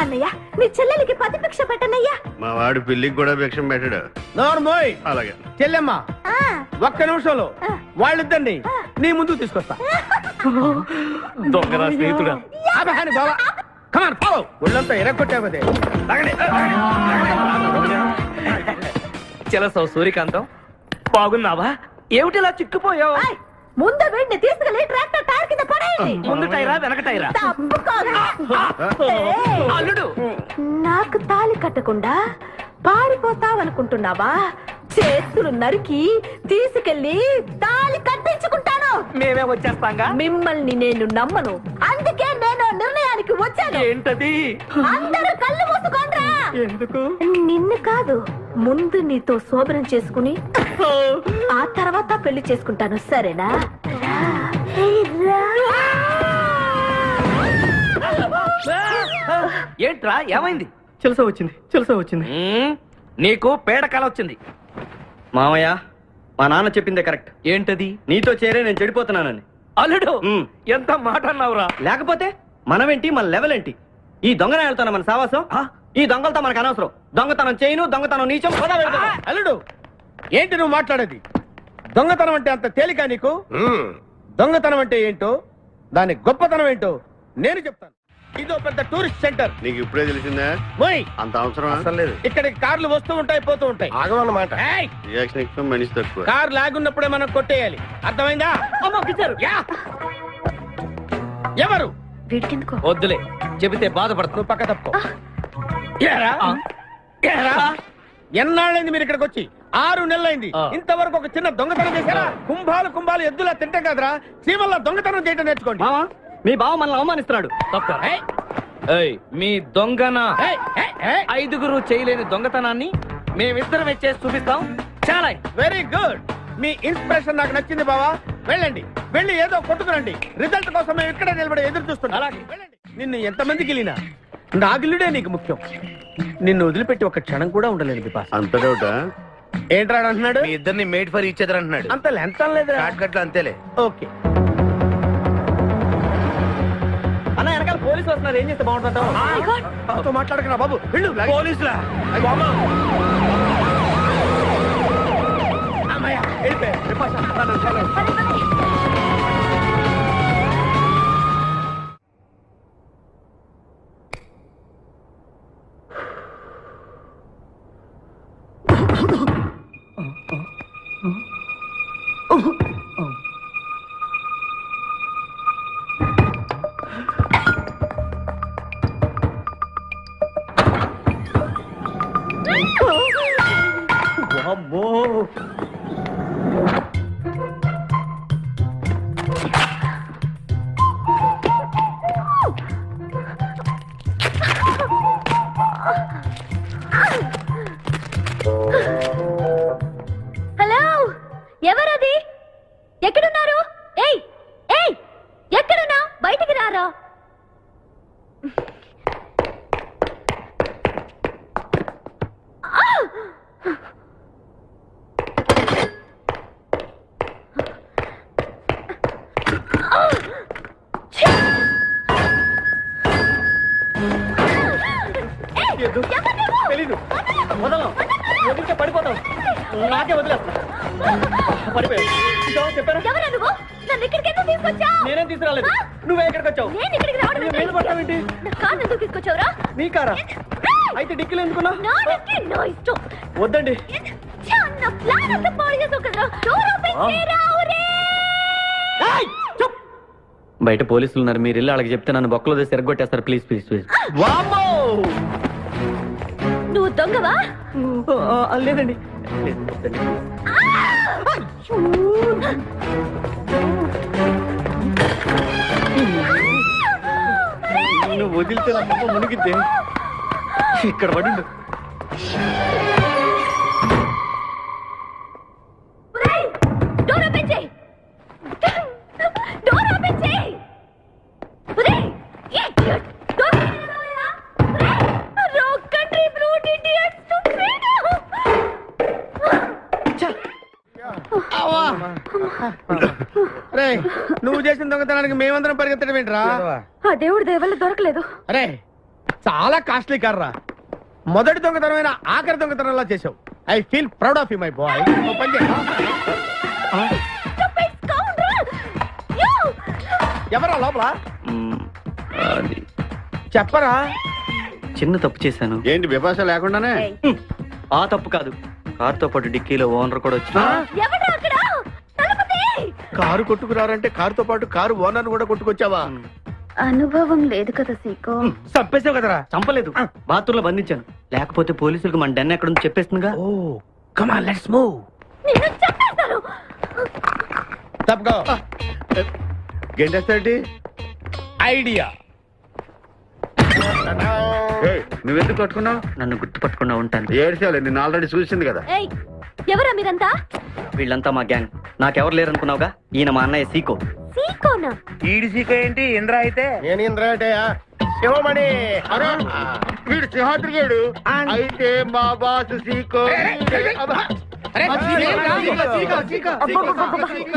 అన్నయ్య, నీ చెల్లెలికి పతి భిక్ష పెట్టనయ్యా. మా వాడు పిల్లికి కూడా భిక్షం పెట్టాడు. నోర్మోయ్. అలాగే చెల్లెమ్మ, ఒక్క నిమిషంలో వాళ్ళిద్దరిని నీ ముందు తీసుకొస్తా. దొంగరా స్నేహితుడా. ఆపహాని బావా, కమాన్ ఫాలో. ఒళ్ళంతా ఎరగొట్టావదే. చెలసో సూర్యకాంతం, బాగున్నావా? ఏమిటిలా చిక్కుపోయావు? ముందు వీడిని తీసుకెళ్లి ట్రాక్టర్ టైర్ కింద పడేయండి. ముందు టైరా వెనక టైరా? అల్లుడు, నాకు తాళి కట్టకుండా పారిపోతావనుకుంటున్నావా? చేతులు నరికి తీసుకెళ్లి తాళి కట్టించుకుంటాను. మేమే వచ్చేస్తాంగా. మిమ్మల్ని నేను నమ్మను, అందుకే నేను నిర్ణయానికి వచ్చాను. ఏంటది? అందరూ కళ్ళు మూసుకోండ్రా. ఎందుకు? నిన్ను కాదు, ముందు నీతో శోభనం చేసుకుని ఆ తర్వాత పెళ్లి చేసుకుంటాను, సరేనా? ఏంట్రా, ఏమైంది? చిలస వచ్చింది, చిలస వచ్చింది. నీకు పేడకాల వచ్చింది. మామయ్య, మా నాన్న చెప్పిందే కరెక్ట్. ఏంటది? నీతో చేరే నేను చెడిపోతున్నానని. అల్లుడు, ఎంత మాట అన్నావురా? లేకపోతే మనమేంటి, మన లెవెల్ ఏంటి? ఈ దొంగన వెళ్తాను మన సావాసం. ఈ దొంగలతో మనకు అనవసరం. దొంగతనం చేయను, దొంగతనం నీచం. అల్లుడు, ఏంటి నువ్వు మాట్లాడేది? దొంగతనం అంటే అంత తేలిక నీకు? దొంగతనం అంటే ఏంటో, దాని గొప్పతనం ఏంటో నేను చెప్తాను. ఇదో పెద్ద టూరిస్ట్ సెంటర్. నీకు ఇప్పుడే తెలిసిందా? అంత అవసరం అసలు లేదు. ఇక్కడికి కార్లు వస్తూ ఉంటాయి, పోతూ ఉంటాయి. ఆగమన్నమాట. ఏయ్! రియాక్షన్ ఎక్కువ, మనిషి తక్కువ. కార్ లాగున్నప్పుడే మనం కొట్టేయాలి, అర్థమైందా? యా! ఎవరు? వద్దులే, చెబితే బాధపడతావు. నువ్వు పక్క తప్పుకో. ఏరా? ఏరా? ఎన్నాళ్ళైంది మీరు ఇక్కడికి వచ్చి? 6 నెలలైంది. ఇంతవరకు ఒక చిన్న దొంగతనం చేశారా? కుంభాలు కుంభాలు ఎద్దులా తింటాం కదరా. సీమల్లో దొంగతనం చేయడం నేర్చుకోండి. మామా, మీ బావ మనల్ని అవమానిస్తున్నాడు. మీ దొంగన 5గురు చేయలేని దొంగతనాన్ని మేమిద్దరం చేసి చూపిస్తాం. చాలా వెరీ గుడ్. మీ ఇన్స్పిరేషన్ నాకు నచ్చింది బావా. వెళ్ళండి, వెళ్ళి ఏదో కొట్టుకురండి. రిజల్ట్ కోసం మేము ఇక్కడే నిలబడి ఎదురు చూస్తున్నాం. అలాగే వెళ్ళండి. నిన్ను ఎంతమందికి వెళ్ళినా నా గిల్లుడే నీకు ముఖ్యం. నిన్ను వదిలిపెట్టి ఒక క్షణం కూడా ఉండలేదు బిపాస్. అంత డౌటా? ఏంట్రా అంటున్నాడు? మీ ఇద్దరిని మేడ్ ఫర్ ఈచ్ అదర్ అంటున్నాడు. అంత లెంత్ లేదు. షార్ట్కట్లు అంతేలే. ఓకే. అన్న, వెనకాల పోలీసులు వస్తున్నారు. ఏం చేస్తే బాగుంటుందో మాట్లాడుకున్నా బాబు. వెళ్ళు. పోలీసులా? అమ్మయ్య, వెళ్ళిపోయారు. బిపాస్, అమ్మో, హలో, ఎవరది? ఎక్కడున్నారు? ఏయ్ ఏయ్, ఎక్కడున్నా? బయటికి రారా. తెలీదు. వదలం, వదిలితే పడిపోతాం. నాకే వదిలేస్తా. పడిపోయావు. చెప్పారా? ఎవరా నువ్వు? నన్ను ఇక్కడికి ఎందుకు తీసుకొచ్చావు? నేనేం తీసుకురాలేదు. నువ్వే ఇక్కడికి వచ్చావు. నేను ఇక్కడికి రావడం నువ్వు మీద పడతావేంటి? నా కారు ఎందుకు తీసుకొచ్చావురా? నీ కారా? అయితే డిక్కీలో ఎందుకున్నా? నా డిక్కీ నా ఇష్టం. వద్దండి. చిన్న ప్లాన్ అంతా పాడు చేసావు కదరా. డోర్ ఓపెన్ చేయరా ఒరే. బయట పోలీసులు ఉన్నారు, మీరు ఇల్లు వాళ్ళకి చెప్తే నన్ను బొక్కలో తీసి ఎరగొట్టేస్తారు. Please please please. వామ్మో! నువ్వు దొంగవా? లేదండి. నువ్వు వదిలితే నా మొక్క మునిగిద్దే. ఇక్కడ పడిండు. డోర్ ఓపెన్ చేయి. డోర్ ఓపెన్ చేయి. ఒరేయ్ ఇడియట్. డోర్ ఓపెన్ చేయరా? ఒరేయ్ wrong country brute idiot stupid. రే నువ్వు చేసిన దొంగతనానికి మేమందరం పరిగెత్తడం ఏంట్రా? ఆ దేవుడి దయవల్ల దొరకలేదు. అరే చాలా కాస్ట్లీ కార్రా. మొదటి దొంగతనమైన ఆఖరి దొంగతనంలా చేసావు. I feel proud of you my boy. ఎవరా లోపల? చెప్పరా. చిన్న తప్పు చేశాను. ఏంటి విభాష లేకుండానే? ఆ తప్పు కాదు, కారుతో పాటు డిక్కీలో ఓనర్ కూడా వచ్చి ఎవడ్రా అక్కడ? తలుపు తీయ్. కారు కొట్టుకురారంటే కారుతో పాటు కారు ఓనర్ కూడా కొట్టుకొచ్చావా? అనుభవం లేదు కదా సీకో. చంపేసావు కదరా. చంపలేదు, బాత్రూమ్ లో బంధించాను. లేకపోతే పోలీసులకు మన డెన్ ఎక్కడ చెప్పేస్తుందిగా. Oh come on let's move. నిన్ను చంపేస్తాను. తప్పుకో. గెంటేస్తాంటి ఐడియా. నువ్వెందుకు పట్టుకున్నావు? నన్ను గుర్తుపట్టకుండా ఉంటాను. ఏడ్చాలి, నిన్ను ఆల్రెడీ చూసింది కదా. ఏయ్ ఎవరా మీరంతా? వీళ్ళంతా మా గ్యాంగ్. నాకెవరు లేరనుకున్నావుగా, ఈయన మా అన్నయ్య సీకో. సీకోనా? ఈడి సీకో ఏంటి? ఇంద్ర అయితే నేను ఇంద్ర అంటే శివమణి. వీడు సింహాద్రిగాడు అయితే మా బాస్ సీకో.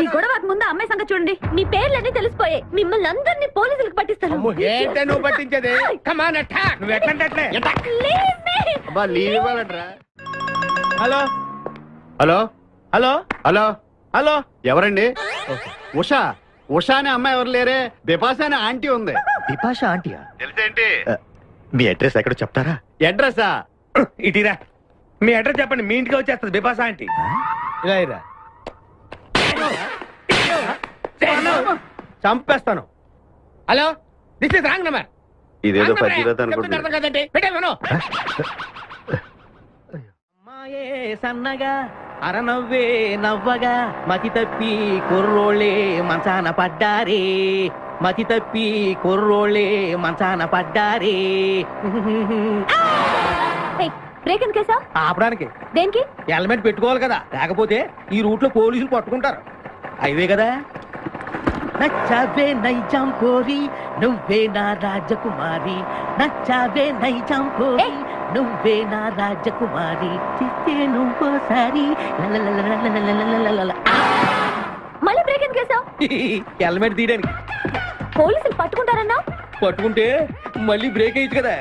ఈ గొడవకు ముందు అమ్మాయి సంగతి చూడండి. మీ పేర్లన్నీ తెలిసిపోయాయి. మిమ్మల్ని అందరినీ పోలీసులకు పట్టిస్తాను. ఏంటే నువ్వు పట్టించేది? Come on attack. నువ్వు ఎట్లంటే అబ్బా లీవ్ ఇవ్వాలంటరా. Hello hello hello hello hello ఎవరండి? ఉషా. ఉషా అనే అమ్మాయి ఎవరు లేరే. బిపాసా అనే ఆంటీ ఉంది. బిపాషా ఆంటీయా? తెలుసేంటి? మీ అడ్రస్ ఎక్కడ చెప్తారా? అడ్రసా? ఇటీరా మీ అడ్రస్ చెప్పండి, మీ ఇంటికి వచ్చేస్తుంది బిపాసా ఆంటీ. ఇలా ఇరా. చంపేస్తాను. Hello this is wrong number. ఇదేదో పచ్చిరత అనుకుంటున్నా. అర్థం కదండి. పెట్టేమను. అమ్మాయే సన్నగా అరనవ్వే నవ్వగా మతి తప్పి కుర్రోళ్ళే మంచాన పడ్డారే. మతి తప్పి కుర్రోళ్ళే మంచాన పడ్డారే. బ్రేక్ ఎందుకు వేసావ్? ఆపడానికి. దేనికి? హెల్మెట్ పెట్టుకోవాలి కదా, లేకపోతే ఈ రూట్ లో పోలీసులు పట్టుకుంటారు. అయివే కదా. నచ్చావే నైజాం కోరి నువ్వే నా రాజకుమారి. నచ్చావే నైజాం కోరి నువ్వే నా రాజకుమారి. చిస్తే నువ్వోసారి. మళ్ళీ బ్రేక్ ఎందుకు వేసావ్? హెల్మెట్ తీయడానికి. పోలీసులు పట్టుకుంటారన్నా? పట్టుకుంటే మళ్ళీ బ్రేక్ అయ్యింది కదా.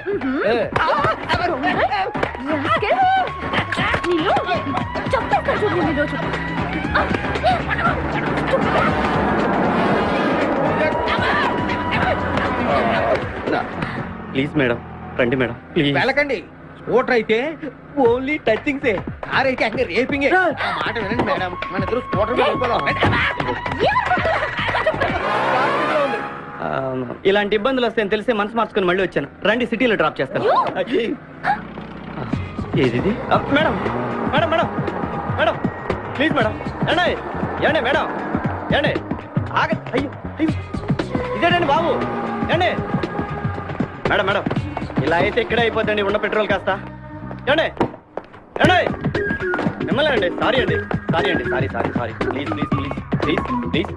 చంపేస్తా చూడండి ఈ రోజు. ప్లీజ్ మేడం, రండి మేడం ప్లీజ్. వెళ్ళకండి. స్కూటర్ అయితే ఓన్లీ టచింగ్సే, కార్ అయితే అங்கே రేపింగే. మాట వినండి మేడం, మన ఇద్దరు స్కూటర్ మీద వెళ్ళిపోదాం. ఇలాంటి ఇబ్బందులు వస్తాయని తెలిసి మనసు మార్చుకుని మళ్ళీ వచ్చాను. రండి సిటీలో డ్రాప్ చేస్తాను. ఏది madam? Madam madam madam please madam. ఏమండి ఏమండి మేడం ఏమండి ఆగ. అయ్యో అయ్యో ఇదేనండి బాబు. ఏమండి మేడం మేడం ఇలా అయితే ఇక్కడే అయిపోద్దండి. ఉన్న పెట్రోల్ కాస్త. ఏమండి ఏమండి మిమ్మల్ని అండి. సారీ అండి, సారీ అండి, sorry sorry sorry. Please please please please please.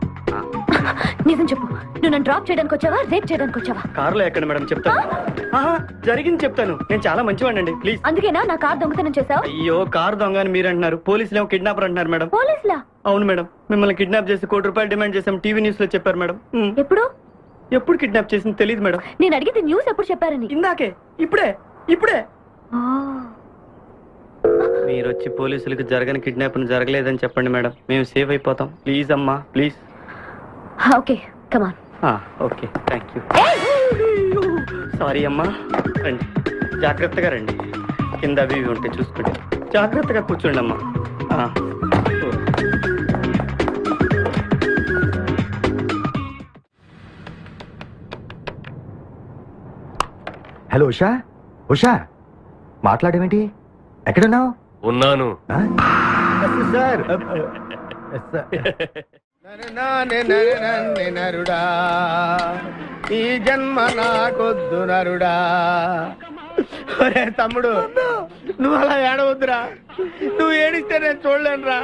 నిజం చెప్పు, నువ్వు నన్ను డ్రాప్ చేయడానికి వచ్చావా, రేప్ చేయడానికి వచ్చావా? కారులో ఎక్కడ మేడం చెప్తాను. జరిగింది చెప్తాను. నేను చాలా మంచివాడినండి ప్లీజ్. అందుకేనా నా కార్ దొంగతనం చేసావు? అయ్యో కారు దొంగ అని మీరు అంటున్నారు, పోలీసులు ఏమో కిడ్నాపర్ అంటున్నారు మేడం. పోలీసులా? అవును మేడం, మిమ్మల్ని కిడ్నాప్ చేసి ₹1 కోటి డిమాండ్ చేసాం. టీవీ న్యూస్ లో చెప్పారు మేడం. ఎప్పుడు? ఎప్పుడు కిడ్నాప్ చేసింది తెలియదు మేడం. నేను అడిగితే న్యూస్ ఎప్పుడు చెప్పారని. ఇందాకే. ఇప్పుడే ఇప్పుడే. మీరు వచ్చి పోలీసులకు జరగని కిడ్నాప్ జరగలేదని చెప్పండి మేడం, మేము సేఫ్ అయిపోతాం. ప్లీజ్ అమ్మా please. Okay come on. Okay thank you. Sorry అమ్మా, రండి జాగ్రత్తగా రండి. కింద అవి ఇవి ఉంటే చూసుకోండి. జాగ్రత్తగా కూర్చోండి అమ్మా. హలో ఉషా, ఉషా మాట్లాడేమిటి? ఎక్కడున్నావు? ఉన్నాను సార్. నరుడా ఈ జన్మ నాకొద్దు నరుడా. ఒరే తమ్ముడు, నువ్వు అలా ఏడవద్దురా. నువ్వు ఏడిస్తే నేను చూడలేనురా.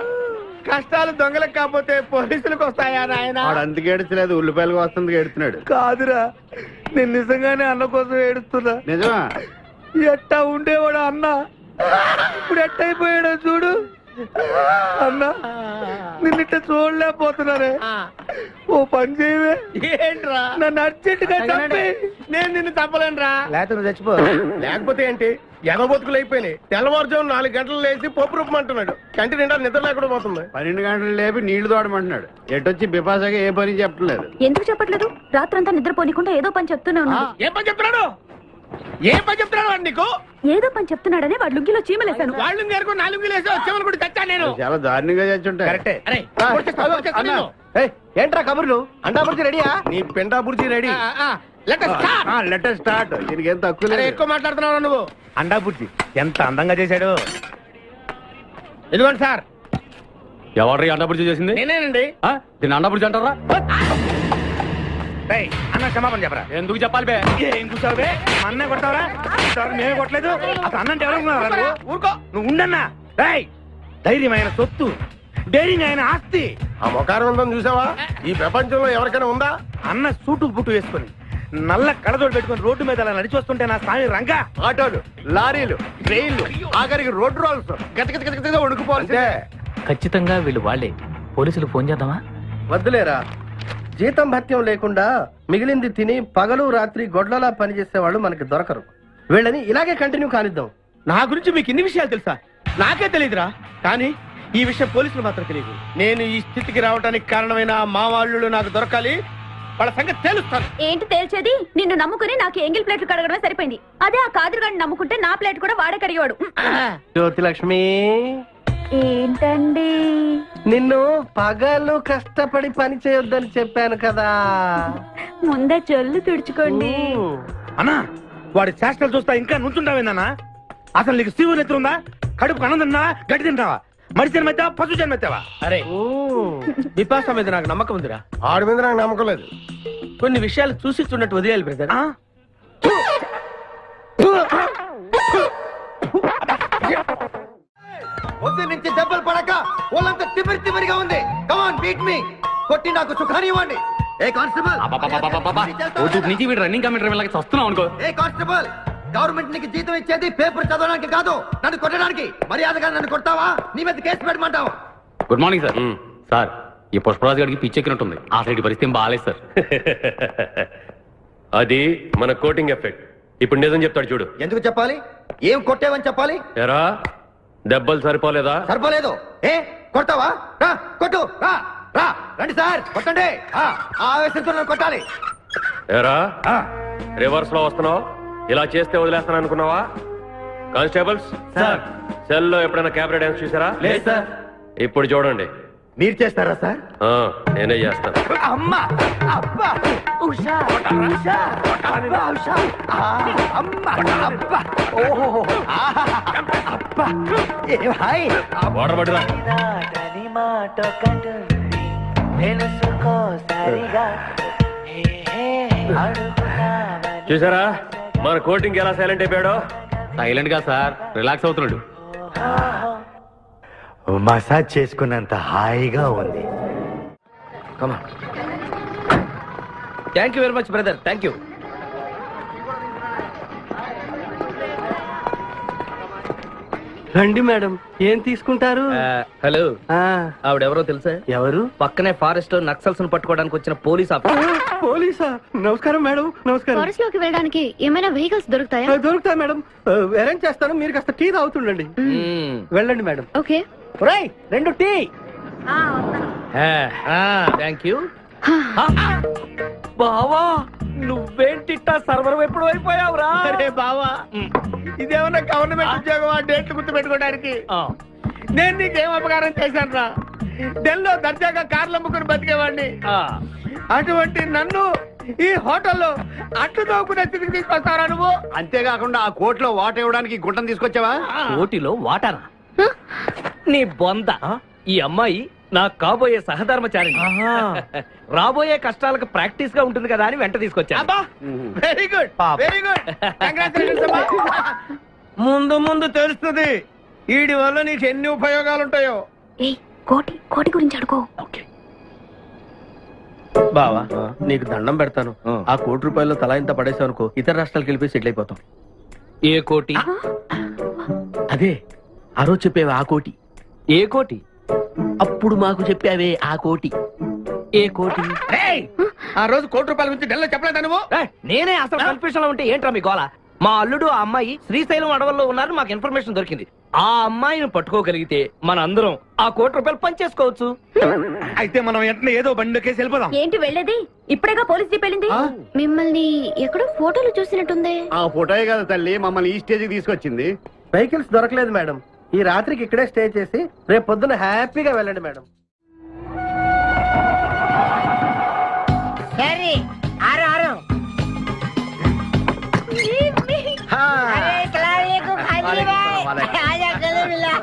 కష్టాలు దొంగలకు కాకపోతే పోలీసులకు వస్తాయా నాయన? అందుకు ఏడుచలేదు, ఉల్లిపాయలకు వస్తుంది ఏడుతున్నాడు. కాదురా, నేను నిజంగానే అన్న కోసం ఏడుస్తున్నా. నిజమా? ఎట్టా ఉండేవాడు అన్న, ఇప్పుడు ఎట్టయిపోయాడో చూడు. అన్నా, నిన్నిట్ట చూడలేకపోతున్నారే. ఓ పని చేయవే. ఏంట్రా? నన్ను అర్జెంటుగా చంపి. నేను నిన్ను తప్పలేనురా. లేకపోతే నువ్వు చచ్చిపో. లేకపోతే ఏంటి? ఎగబొతుకులు అయిపోయినాయి. తెల్లవారుజాము 4 గంటలు లేచి పప్పు రూపమంటున్నాడు. కంటి నిండా నిద్ర లేకుండా పోతుంది. 12 గంటలు లేపి నీళ్లు తోడమంటున్నాడు. ఎటొచ్చి బిపాసగా ఏ పని చెప్పట్లేదు. ఎందుకు చెప్పట్లేదు? రాత్రంతా నిద్రపోనికుండా ఏదో పని చెప్తూనే ఉన్నాడు. ఏం పని చెప్తున్నాడు? ఏం పని చెప్తున్నాడు వాడు నీకు? ఏదో పని చెప్తున్నాడని వాడు లుంగిలో చీమలేశాను. వాళ్ళు నేర్చుకో 4 లుంగిలేసి వచ్చేవాళ్ళు కూడా చచ్చా నేను. చాలా దారుణంగా చచ్చుంటాయి. కరెక్టే. ఏంట్రా కబుర్లు? అండా బుర్జీ రెడీయా? నీ పెండా బుర్జీ రెడీ. Letter start. దీనికి ఏం తక్కువ లేదు. ఎక్కువ మాట్లాడుతున్నావు నువ్వు. అండా బుర్జీ ఎంత అందంగా చేశాడు. ఇదిగోండి సార్. ఎవరు అండా బుర్జీ చేసింది? నేనేనండి. దీన్ని అండా బుర్జీ అంటారా? అన్న క్షమాపణ చెప్పరా. ఎందుకు చెప్పాలి బే? ఏం కూర్చోవు బే? అన్నే కొడతావరా? మేమే కొట్టలేదు. అసలు అన్నంటే ఎవరు? ఊరుకో, నువ్వు ఉండన్నా. ధైర్యమైన సొత్తు, డైరింగ్ అయిన ఆస్తి. ఆ మొకారం చూసావా? ఈ ప్రపంచంలో ఎవరికైనా ఉందా? అన్న సూటు బుట్టు వేసుకుని నల్ల కళ్ళతోడు పెట్టుకుని రోడ్డు మీద అలా నడిచి వస్తుంటే నా స్వామి రంగా. ఆటోలు, లారీలు, ట్రైన్లు, ఆఖరికి రోడ్ రోల్స్ గతగతగతగా వణుకుపోతే. ఖచ్చితంగా వీళ్ళు వాళ్ళే. పోలీసులు ఫోన్ చేద్దామా? వద్దులేరా. జీతం భత్యం లేకుండా మిగిలింది తిని పగలు రాత్రి గొడ్లలా పనిచేసేవాళ్ళు మనకి దొరకరు. వీళ్ళని ఇలాగే కంటిన్యూ కానిద్దాం. నా గురించి మీకు ఇన్ని విషయాలు తెలుసా? నాకే తెలియదురా. కానీ ఈ విషయం పోలీసులు మాత్రం తెలియదు. నేను ఈ స్థితికి రావడానికి కారణమైన మా వాళ్ళు నాకు దొరకాలి. వాళ్ళ సంగతి తెలుస్తాను. ఏంటి తేల్చేది? నిన్ను నమ్ముకుని నాకు ఎంగిల్ ప్లేట్లు కడగడమే సరిపోయింది. అదే ఆ కాదురుగాడిని నమ్ముకుంటే నా ప్లేట్ కూడా వాడే కడిగేవాడు. జ్యోతి లక్ష్మి, ఏంటండి? నిన్ను పగలు కష్టపడి పని చేయొద్దని చెప్పాను కదా. ముందే చెల్లు తుడుచుకోండి. అన్నా, వాడి చేష్టలు చూస్తా ఇంకా నుంచుంటావేందన్నా? అసలు నీకు శివుని ఎత్తుందా? కడుపు అన్నం తిన్నా, గడ్డి తింటావా? మనిషి జన్మెత్తావా, పశు జన్మెత్తావా? అరే, విపాస మీద నాకు నమ్మకం ఉందిరా. ఆడి మీద నాకు నమ్మకం లేదు. కొన్ని విషయాలు చూసి చూడట్టు వదిలేయాలి బ్రదర్. పొద్దు నుంచి దెబ్బలు పడక వాళ్ళంతా తిమిరిగా ఉంది. కమాన్ బీట్ మీ. కొట్టి నాకు సుఖాన్ని ఇవ్వండి. ఏ కానిస్టేబుల్, నుంచి వీడు రన్నింగ్ కమిటీ వెళ్ళక వస్తున్నాం అనుకో. ఏ కానిస్టేబుల్, గవర్నమెంట్ నీకు జీతం ఇచ్చేది పేపర్ చదవడానికి కాదు, నన్ను కొట్టడానికి. మర్యాదగా నన్ను కొడతావా? నీ మీద కేసు పెట్టమంటావు. Good morning sir. సార్, ఈ పుష్పరాజు గారికి పిచ్చెక్కినట్టుంది. ఆ సైడ్ పరిస్థితి బాగాలేదు సార్. అది మన కోటింగ్ ఎఫెక్ట్. ఇప్పుడు నిజం చెప్తాడు చూడు. ఎందుకు చెప్పాలి? ఏం కొట్టేవని చెప్పాలి? ఎరా, దెబ్బలు సరిపోలేదా? సరిపోలేదు. ఏ కొడతావా? రా కొట్టు. రా రా, రండి సార్, కొట్టండి. ఆవేశంతో నన్ను కొట్టాలి. ఎరా, రివర్స్ లో వస్తున్నావు. ఇలా చేస్తే వదిలేస్తాను అనుకున్నావా? కానిస్టేబుల్స్ సార్, సెల్ లో ఎప్పుడైనా కెమెరా డాన్స్ చూసారా? లేదు సార్. ఇప్పుడు చూడండి. మీరు చేస్తారా సార్? నేనే చేస్తాను. అమ్మా, అబ్బా, ఉషా, ఉషా, అబ్బా, ఉషా, అమ్మా, అబ్బా, ఓహో, అబ్బా, ఏ హాయ్. వాటర్ పట్టురా. చూసారా మన కోటింగ్ ఎలా సైలెంట్ అయిపోయాడో? సైలెంట్ గా సార్, రిలాక్స్ అవుతున్నాడు. మసాజ్ చేసుకున్నంత హాయిగా ఉంది. Thank you very much brother. Thank you. రండి మేడం, ఏం తీసుకుంటారు? హలో, ఆవిడెవరో తెలుసా? ఎవరు? పక్కనే ఫారెస్ట్ లో నక్సల్స్ పట్టుకోవడానికి వచ్చిన పోలీస్ ఆఫీసర్. పోలీసా? నమస్కారం మేడం. నమస్కారం. ఫారెస్ట్ లోకి వెళ్ళడానికి ఏమైనా వెహికల్స్ దొరుకుతాయా? దొరుకుతాయి మేడం. అరేంజ్ చేస్తాను, మీరు కాస్త టీ తాగుతుండండి. వెళ్ళండి madam. Okay. 2 tea. Thank you. బావా, నువ్వేంటిట్టా సర్వర్ ఎప్పుడు అయిపోయావురా? అరే బావా, ఇదేమన్నా గవర్నమెంట్ ఉద్యోగం? ఆ డేట్లు గుర్తు పెట్టుకోవడానికి నేను నీకేం అపకారం చేశాను రా? ఢిల్లీలో దర్జాగా కార్లు అమ్ముకుని బతికేవాడిని. అటువంటి నన్ను ఈ హోటల్లో అట్లు తోకునే స్థితికి తీసుకొస్తారా నువ్వు? అంతేకాకుండా ఆ కోర్టులో వాటర్ ఇవ్వడానికి గుంటను తీసుకొచ్చావా? కోటిలో వాటారా? నీ బొంద. ఈ అమ్మాయి నా కాబోయే సహధర్మచారి. రాబోయే కష్టాలకు ప్రాక్టీస్ గా ఉంటుంది కదా అని వెంట తీసుకొచ్చా. Very good, very good. ముందు ముందు తెలుస్తుంది వీడి వల్ల నీకు ఎన్ని ఉపయోగాలు ఉంటాయో. కోటి గురించి అడుకో. బావా నీకు దండం పెడతాను. ఆ ₹1 తలా ఇంత పడేసావు అనుకో, ఇతర రాష్ట్రాలకు వెళ్ళిపోయి సెటిల్ అయిపోతాం. ఏ కోటి? అదే ఆ రోజు చెప్పేవే ఆ కోటి. ఏ కోటి? అప్పుడు మాకు చెప్పావే ఆ కోటి. ఏ కోటి? ఆ రోజు ₹1 గురించి ఢిల్లీలో చెప్పలేదా నువ్వు? నేనే అసలు కన్ఫ్యూషన్ లో ఉంటే ఏంట్రా మీ గోల? మా అల్లుడు ఆ అమ్మాయి శ్రీశైలం అడవుల్లో ఉన్నారు, మాకు ఇన్ఫర్మేషన్ దొరికింది. ఆ అమ్మాయిని పట్టుకోగలిగితే మన అందరం ఆ ₹1 పంచేసుకోవచ్చు. అయితే మనం వెంటనే ఏదో బండికేసి వెళ్ళిపోదాం. ఏంటి వెళ్ళేది? ఇప్పుడేగా పోలీస్ జీప్ వెళ్ళింది. మిమ్మల్ని ఎక్కడో ఫోటోలు చూసినట్టుంది. ఆ ఫోటోయే కదా తల్లి మమ్మల్ని ఈ స్టేజ్ కి తీసుకొచ్చింది. వెహికల్స్ దొరకలేదు మేడం. ఈ రాత్రికి ఇక్కడే స్టే చేసి రేపు పొద్దున హ్యాపీగా వెళ్ళండి మేడం. సరే ఆరు ఆరు. अरे सलाम अलैकुम खाजी भाई, आजा गले मिला।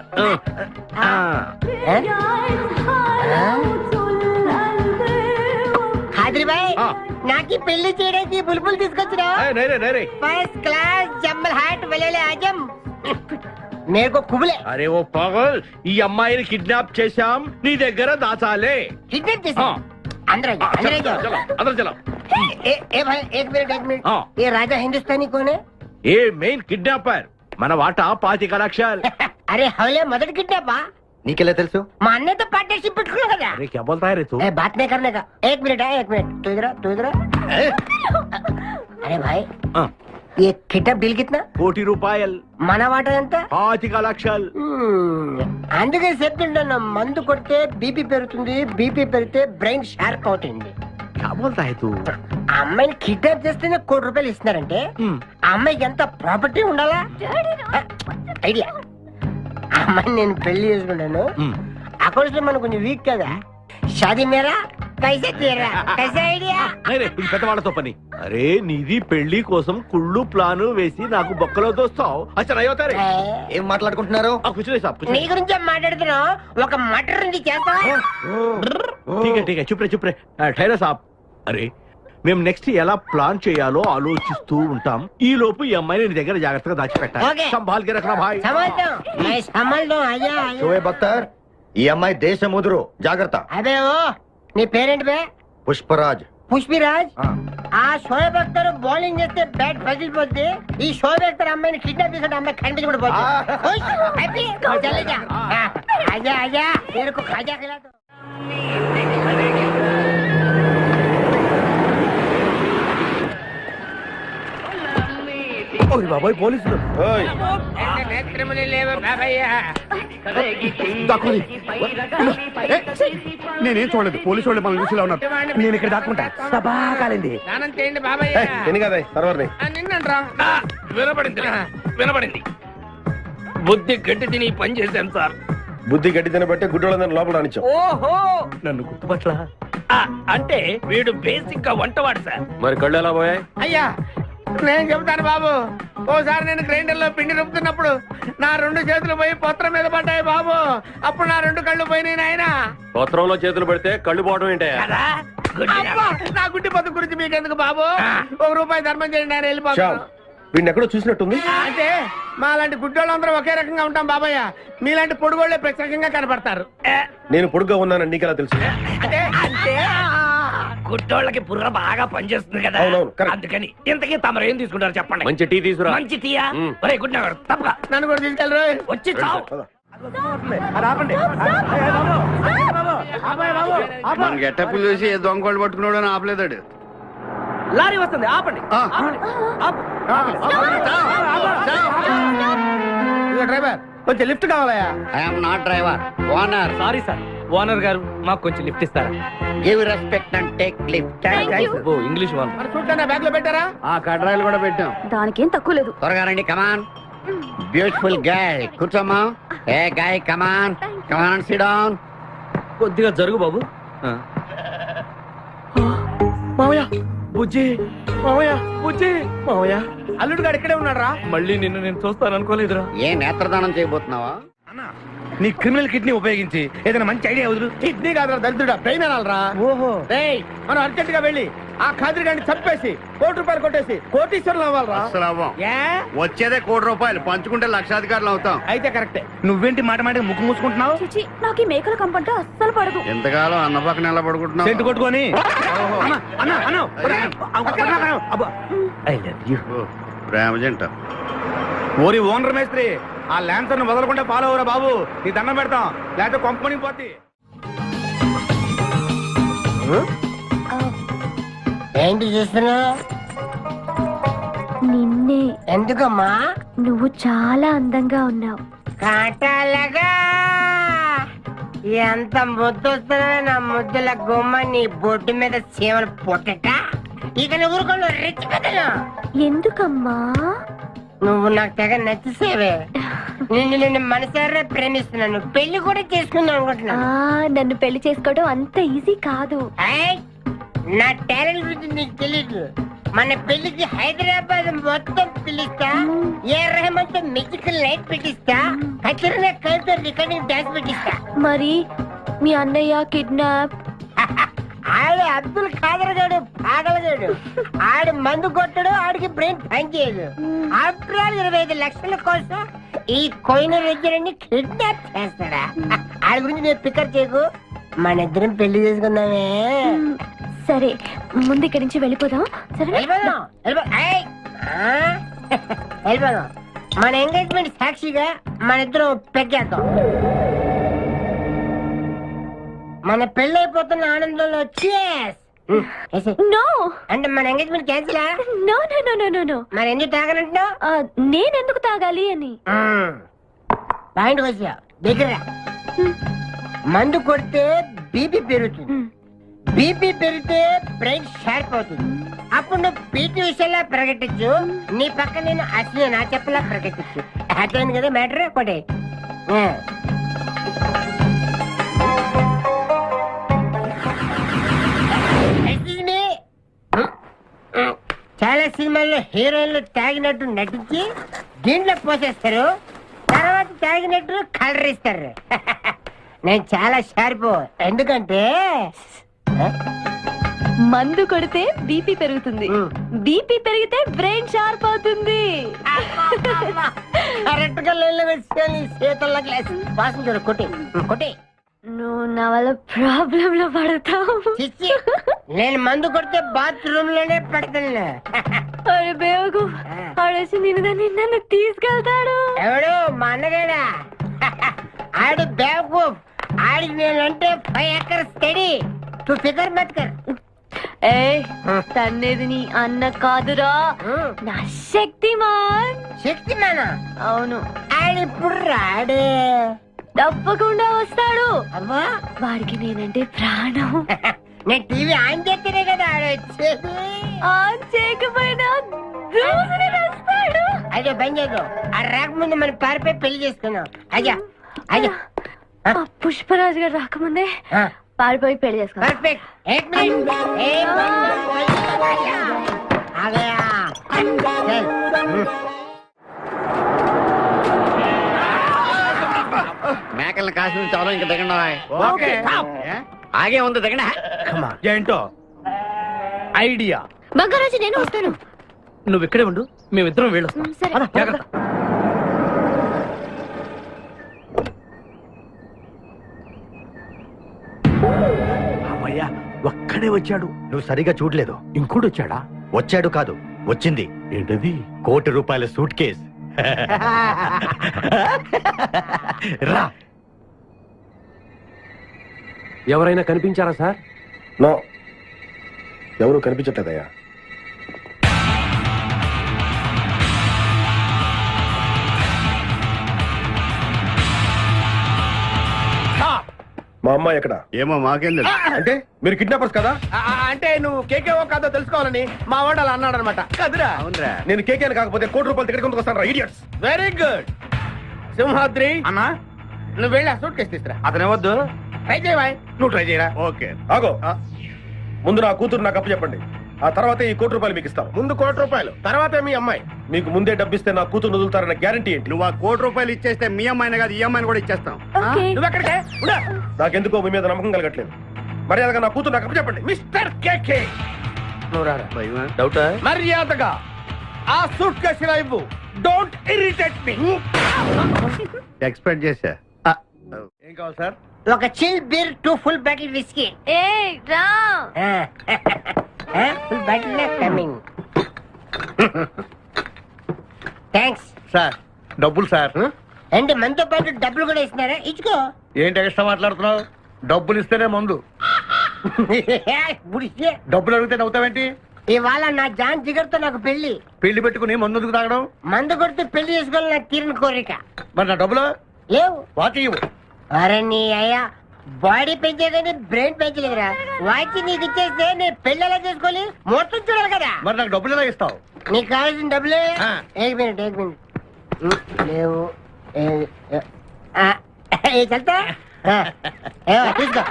खादरी भाई नाकी పెళ్లి చేయడానికి బుల్బుల్ తీసుకొచ్చినా? ఫస్ట్ క్లాస్ జమ్మల్ హాట్ వెలెలే ఆజం मेरे को कुबले। अरे वो पागल, ఈ అమ్మాయిని కిడ్నాప్ చేశాం, నీ దగ్గర దాచాలే. కిడ్నాప్ చేశాం? अंदर आ अंदर आ जाओ, अंदर चलो। ए भाई एक मिनट ये राजा हिंदुस्तानी कौन है? ఏ మెయిన్ కిడ్నాపర్, మన వాటా 25 లక్షలు. अरे हवले मदद किडनैप నీకెలా తెలుసు? మా అన్నయ్యతో పార్ట్నర్షిప్ పెట్టుకున్నావు కదా. अरे क्या बोलता है रे तू? बात नहीं करने का, एक मिनट है, एक मिनट तू इधर। अरे भाई ये किडनैप डील कितना? ₹1 మన వాటా ఎంత? 25 లక్షలు. అందుకే చెప్తుంటాను, మందు కొడితే బీపీ పెరుగుతుంది, బీపీ పెరిగితే బ్రెయిన్ షార్ప్ అవుతుంది. क्या बोलता है तू? ఆ అమ్మాయిని కిడ్నాప్ చేస్తేనే ₹1 ఇస్తున్నారంటే ఆ అమ్మాయికి ఎంత ప్రాపర్టీ ఉండాలా? ఐడియా, ఆ అమ్మాయిని నేను పెళ్లి చేసుకున్నాను. అకౌంట్స్ లో మనం కొంచెం వీక్ కదా. షాదీ మేరా కైసే తేరా, కైసే ఐడియా? ఇది పెద్దవాళ్ళతో పని. అరే నీది పెళ్లి కోసం కుళ్ళు ప్లాను వేసి నాకు బొక్కలో దోస్తావు. అచ్చా అవుతారే. ఏం మాట్లాడుకుంటున్నారు? నీ గురించే మాట్లాడుతున్నావు. ఒక మటర్ ఉంది చేస్తావా? ठीक है चुप रे ठहरा साहब. అరే మేము నెక్స్ట్ ఎలా ప్లాన్ చేయాలో ఆలోచిస్తూ ఉంటాం. ఈ లోపు ఈ అమ్మాయిని నీ దగ్గర జాగ్రత్తగా దాచిపెట్టాలి. సంభాల్ కే రఖనా భాయ్. సంభాల్తో అయ్యా. షోయబ్ అఖ్తర్, ఈ అమ్మాయి దేశ ముదురు, జాగ్రత్త. అదే ఓ నీ పేరెంట్ బే? పుష్పరాజ్. పుష్పిరాజ్? ఆ షోయబ్ అఖ్తర్ బౌలింగ్ చేస్తే బ్యాట్ పగిలిపోద్ది. ఈ షోయబ్ అఖ్తర్ అమ్మాయిని కిడ్నాప్ చేసిన అమ్మాయి కనిపించి కూడా పోతుంది. ఆజా ఆజా तेरे को खाजा खिला दो. బాబాయ్ పోలీసులు. నేనేం చూడలేదు, పోలీసు వాళ్ళు మనం చూసిలా ఉన్నారు. నేను ఇక్కడ దాక్కుంటా. సబాకాలింది. స్నానం చేయండి బాబాయ్. వినపడింది. బుద్ధి గట్టి తిని పని చేశాను సార్. బుద్ధి గట్టి తినబట్టే గుడ్డోళ్ళని లోపల రానిచ్చాం. ఓహో నన్ను గుర్తుపట్ల. అంటే వీడు బేసిక్ గా వంటవాడు సార్. మరి కళ్ళు ఎలా పోయాయి? అయ్యా నేను చెబుతాను బాబు. ఓసారి నేను గ్రైండర్ లో పిండి రుబ్బుతున్నప్పుడు నా 2 చేతులు పోయి పొత్రం మీద పడ్డాయి బాబు. అప్పుడు నా 2 కళ్ళు పోయినాయి నాయన. పత్రంలో చేతులు పెడితే కళ్ళు పోవడం ఏంటే? నా గుడ్డి పొత్తు గురించి మీకెందుకు బాబు? ₹1 ధర్మం చేయండి, నేను వెళ్ళిపోతాను. వీడిని ఎక్కడో చూసినట్టుంది. అంటే మా లాంటి గుడ్డోళ్ళందరూ ఒకే రకంగా ఉంటాం బాబయ్య. మీలాంటి పొడుగోళ్లే ప్రత్యేకంగా కనపడతారు. నేను పొడుగ్గా ఉన్నానని నీకెలా తెలుసు? అంటే గుడ్డోళ్ళకి బుర్ర బాగా పనిచేస్తుంది కదా, అందుకని. ఇంతకీ తమరు ఏం తీసుకుంటారు చెప్పండి? మంచి టీ తీసుకురా. మంచి టీయా? ఒరే గుడ్ తప్పగా నన్ను కూడా తీసుకెళ్ళరు. వచ్చి చావు. మన గెటప్పులు చూసి ఏ దొంగోళ్ళు పట్టుకున్నాడు అని ఆపలేదాడు. లారీ వస్తుంది, ఆపండి. డ్రైవర్ కొంచెం లిఫ్ట్ కావాలయా? I'm not driver, owner. Sorry sir. Owner గారు మాకు కొంచెం లిఫ్ట్ ఇస్తారా? Give respect and take lift. ఓ ఇంగ్లీష్ ఓనర్. మరి చూడండి బ్యాగ్ లో పెట్టారా? ఆ కడ్రాయిలు కూడా పెట్టాం. దానికేం తక్కువ లేదు. త్వరగా రండి, కమాన్. బ్యూటిఫుల్ గాయ్, కూర్చోమ్మా. ఏ గాయ్, కమాన్ కమాన్, సిట్ డౌన్. కొద్దిగా జరుగు బాబు. మావయ్య బుజ్జి, మావయ్య బుజ్జి, మావయ్య అల్లుడు గారు ఇక్కడే ఉన్నాడు రా. మళ్ళీ నిన్ను నేను చూస్తాను అనుకోలేదురా. ఏ నేత్రదానం చేయబోతున్నావా? నీ క్రిమినల్ కిడ్నీ ఉపయోగించి ఏదైనా మంచి ఐడియా వదులు. కిడ్నీ కాదురా దళితుడా, బ్రెయిన్ అనాలరా. ఓహో రేయ్, మనం అర్జెంట్ గా వెళ్ళి ఆ ఖాద్రి గారిని చంపేసి ₹1,00,00,000 కొట్టేసి కోటీశ్వరులు అవ్వాలరా. అసలు అవ్వం. ఏ? వచ్చేదే ₹1,00,00,000, పంచుకుంటే లక్షాధికారులు అవుతాం. అయితే కరెక్టే. నువ్వేంటి మాట మాట ముక్కు మూసుకుంటున్నావు? చిచి, నాకు ఈ మేకల కంపంటే అస్సలు పడదు. ఎంతకాలం అన్న పక్కన ఎలా పడుకుంటున్నావు? సెంటు కొట్టుకొని ప్రేమ జంట. ఓరి ఓనర్ మేస్త్రి, ఆ ల్యాన్సర్ ను వదలకుండా ఫాలో అవరా బాబు. నీ దండం పెడతాం, లేకపోతే కొంపని పోతి. ఏంటి చూస్తున్నా? నిన్నే. ఎందుకమ్మా? నువ్వు చాలా అందంగా ఉన్నావు. కాటాలగా ఎంత ముద్దు వస్తున్నా నా ముద్దుల గుమ్మ నీ బొడ్డు మీద చీమలు పొట్టట. ఇక నువ్వు రిచ్ పెద్దలు. ఎందుకమ్మా? నువ్వు నాకు తెగ నచ్చేసేవే. నిన్ను మనసారా ప్రేమిస్తున్నాను, పెళ్లి కూడా చేసుకుందాం అనుకుంటున్నాను. నన్ను పెళ్లి చేసుకోవడం అంత ఈజీ కాదు. నా టాలెంట్ గురించి నీకు తెలీదు. మన పెళ్లికి హైదరాబాద్ మొత్తం పిలుస్తా, ఏ రెహమాన్ తో మ్యూజికల్ నైట్ పెట్టిస్తా, కచరీనా కైఫ్ తో రికార్డింగ్ డాన్స్ పెట్టిస్తా. మరి మీ అన్నయ్య కిడ్నాప్? ఆడు అబ్దుల్ ఖాదర్ గాడు పాగలగాడు. ఆడు మందు కొట్టడు, ఆడికి బ్రెయిన్ పని చేయదు. ఆఫ్టర్ ఆల్ 25 లక్షల కోసం ఈ కోయిన రెడ్డిని కిడ్నాప్ చేస్తాడా? ఆడి గురించి నేను పికర్ చేయకు, మన ఇద్దరం పెళ్లి చేసుకుందామే. సరే, ముందు ఇక్కడి నుంచి వెళ్ళిపోదాం. వెళ్ళిపోదాం. మన ఎంగేజ్మెంట్ సాక్షిగా మన ఇద్దరం పెగ్గేద్దాం. మన పెళ్లి అయిపోతున్న ఆనందంలో అంటే మన ఎంగేజ్మెంట్ క్యాన్సిల్. మరి ఎందుకు తాగనంటున్నావు? నేనెందుకు తాగాలి అని. పాయింట్ వచ్చా దగ్గర. మందు కొడితే బీపీ పెరుగుతుంది, బీపీ పెరిగితే బ్రెయిన్ షార్ప్ అవుతుంది. అప్పుడు నువ్వు పీటీ విషయంలో ప్రకటించు, నీ పక్క నేను అసలు నా చెప్పలా ప్రకటించు. అర్థమైంది కదా మ్యాటర్? ఒకటి చాలా సినిమాల్లో హీరోయిన్లు తాగినట్టు నటించి దీంట్లో పోసేస్తారు, తర్వాత తాగినట్టు కలర్ ఇస్తారు. నేను చాలా షార్ప్. ఎందుకంటే మందు కొడితే బీపీ పెరుగుతుంది, బీపీ పెరిగితే బ్రెయిన్ షార్ప్ అవుతుంది. కరెక్ట్ గా లైన్లో పెట్టి చేతుల్లో గ్లాస్ వాసన చూడు. కొట్టి కొట్టి. నువ్వు నా వల్ల ప్రాబ్లం లో పడతావు. నేను మందు కొడితే బాత్రూమ్ లోనే పడతాను. ఆడేసి నిన్ను తీసుకెళ్తాడు. ఎవడు? మా అన్నగాడా? ఆడు బేవకు. ఆడికి నేనంటే 5 acres స్టడీ. తు ఫికర్ మత్ కర్. తన్నేది నీ అన్న కాదురా, నా శక్తిమాన్. శక్తిమానా? అవును. ఆడిప్పుడు రాడే. తప్పకుండా వస్తాడు. వాడికి నేనంటే ప్రాణం. నేను టీవీ ఆన్ చేస్తేనే కదా ఆడొచ్చేది. ఆన్ చేయకపోయినా వస్తాడు. అయ్యో బంద్ చేయదు. ఆ రాకముందు మనం పారిపోయి పెళ్లి చేసుకున్నాం. అయ్యా అయ్యా పుష్పరాజు గారు రాకముందే పారిపోయి పెళ్లి చేసుకున్నాం. పర్ఫెక్ట్. మేకల్ని కాసిన చాలా ఇంకా దిగండి. ఆగే ఉంది, దిగండి. ఏంటో ఐడియా. బంగారాజు నేను వస్తాను. నువ్వు ఇక్కడే ఉండు, మేమిద్దరం వెళ్ళొస్తాం. జాగ్రత్త. అమ్మయ్యా, ఒక్కడే వచ్చాడు. నువ్వు సరిగా చూడలేదు. ఇంకోటి వచ్చాడా? వచ్చాడు కాదు, వచ్చింది. ఏంటది? ₹1,00,00,000 సూట్ కేస్. రా. ఎవరైనా కనిపించారా సార్? నో, ఎవరు కనిపించట్లేదయ్యా. మా అమ్మాయి ఎక్కడ? ఏమో మాకేం తెలుసు. అంటే మీరు కిడ్నాపర్స్ కదా? అంటే నువ్వు కేకేవో కాదో తెలుసుకోవాలని మా వాడు అలా అన్నాడు అనమాట. కదురా? అవునరా. నేను కేకే కాకపోతే ₹1,00,00,000 టికెట్ కొందుకొస్తాను రా, ఇడియట్స్. వెరీ గుడ్ సింహాద్రి అన్నా, నువ్వు వెళ్ళి ఆ సూట్ కేసు తీసుకురా. అతనే వద్దు. ట్రై చేయవా? నువ్వు ట్రై చేయరా. ఓకే. ఆగో, ముందు నా కూతురు నాకు అప్పు చెప్పండి. ఆ తర్వాత ఈ ₹1,00,00,000 మీకు ఇస్తాను. ముందు ₹1,00,00,000, తర్వాత మీ అమ్మాయి. మీకు ముందే డబ్బిస్తే నా కూతురు వదులుతారన్న గ్యారంటీ ఏంటి? నువ్వు ఆ ₹1,00,00,000 ఇచ్చేస్తే మీ అమ్మాయిని కాదు ఈ అమ్మాయిని కూడా ఇచ్చేస్తాం. నువ్వు ఎక్కడికే? నాకెందుకో మీ మీద నమ్మకం కలగట్లేదు. మర్యాదగా నా కూతురు నాకు అప్పు చెప్పండి. మిస్టర్ కేకే, నువ్వు రారా. డౌటా? మర్యాదగా ఆ సూట్ కేసు ఇవ్వు. Don't irritate me. ఎక్స్పెక్ట్ చేశా. ఏం కావాలి సార్? ఒక chill beer 2 full bottle whisky. ఏ రా full bottle coming. Thanks sir డబ్బులు సార్. అంటే మనతో పాటు డబ్బులు కూడా ఇస్తున్నారా? ఇచ్చుకో. ఏంటి ఎక్స్ట్రా మాట్లాడుతున్నావు? డబ్బులు ఇస్తేనే మందు. డబ్బులు అడిగితే నవ్వుతావేంటి? ఇవాళ నా జాన్ జిగర్తో నాకు పెళ్లి. పెళ్లి పెట్టుకుని మందు ఎందుకు తాగడం? మందు కొడితే పెళ్లి చేసుకోవాలి నాకు తీరిన కోరిక. మరి నా డబ్బులు లేవు. వాకి ఇవ్వు. అరే నీ అయ్యా బాడీ పెంచేదని బ్రెయిన్ పెంచలేదురా. వాచి నీకు ఇచ్చేస్తే నేను పెళ్లి ఎలా చేసుకోవాలి? మొత్తం చూడాలి కదా. మరి నాకు డబ్బులు ఎలా ఇస్తావు? నీకు కావాల్సిన డబ్బులే. ఏక్ మినిట్ లేవు. చల్తా తీసుకో.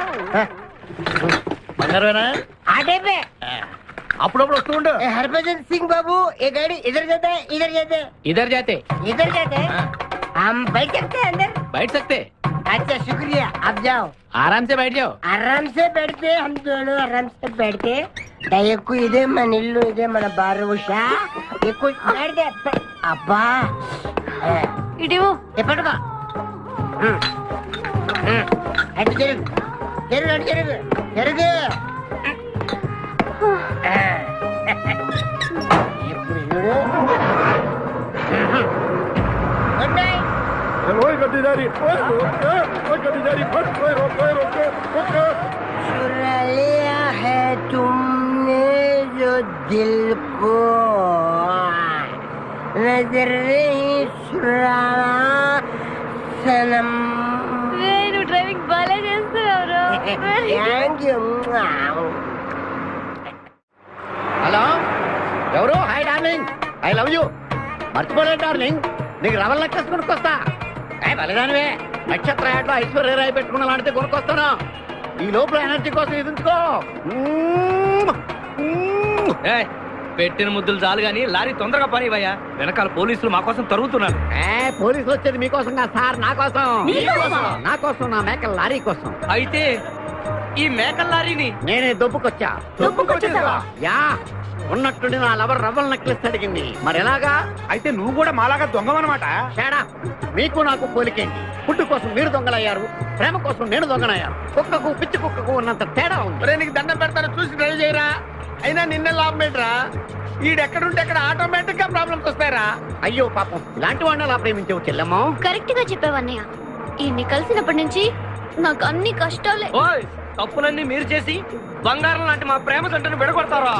బంగారమేనా? ఆ టైపే. అప్పుడప్పుడు వస్తూ ఉండు. हरभजन सिंह बाबू ये गाड़ी इधर जाता है इधर जाते इधर जाते इधर जाते हम बैठ सकते हैं अंदर? बैठ सकते. अच्छा शुक्रिया, आप जाओ. आराम से बैठ जाओ. आराम से बैठते हम दोनों आराम से बैठते. दयक्कू इदे मन इल्लू इदे मन बारू उषा ఎక్కు बैठते. అబ్బా ఇడివో ఎప్పటికో అటు జరుగు జరుగు అటు జరుగు జరుగు. ఇప్పుడు చూడు. Good night. चुरा लिया है तुमने जो दिल को, नजर नहीं चुराना सनम. నువ్వు డ్రైవింగ్ బాగా చేస్తున్నావు. Thank you. హలో, ఎవరు? Hi darling, I love you. మర్చిపోలేదు డార్లింగ్, నీకు రవల్ నెక్లెస్ కొనుక్కొస్తా. బలిదానివే, నక్షత్ర యాడ్లో ఐశ్వర్యరాయ్ పెట్టుకున్న లాంటిది కొనుక్కొస్తాను. ఈ లోపల ఎనర్జీ కోసం ఎదుంచుకో. పెట్టిన ముద్దులు చాలు గాని లారీ తొందరగా పనివయ్యా. వెనకాల పోలీసులు మా కోసం తరుగుతున్నారు. పోలీసులు వచ్చేది మీకోసం కాదు సార్, నా కోసం. నా కోసం, నా మేకల లారీ కోసం. అయితే ఈ మేకల లారీని నేనే దొబ్బుకొచ్చా. యా, ఉన్నట్టుండి నా లవర్ రవ్వల్ నెక్లెస్ అడిగింది. మరి ఎలాగా? అయితే నువ్వు కూడా మాలాగా దొంగవన్నమాట. తేడా మీకు నాకు పోలికేంటి? ఫుడ్ కోసం మీరు దొంగలయ్యారు, ప్రేమ కోసం నేను దొంగనయ్యాను. కుక్కకు పిచ్చి కుక్కకు ఉన్నంత తేడా ఉంది. నీకు దండం పెడతాను, చూసి డ్రైవ్ చేయరా. అయినా నిన్న లాభం ఏంట్రా? ఈడెక్కడుంటే అక్కడ ఆటోమేటిక్ గా ప్రాబ్లమ్స్ వస్తాయరా. అయ్యో పాపం, ఇలాంటి వాడిని అలా ప్రేమించవు చెల్లెమ్మో. కరెక్ట్ గా చెప్పావన్నయ్య. ఇన్ని కలిసినప్పటి నుంచి నాకు అన్ని కష్టాలే. తప్పులన్నీ మీరు చేసి బంగారం లాంటి మా ప్రేమ జంటను విడగొడతారా?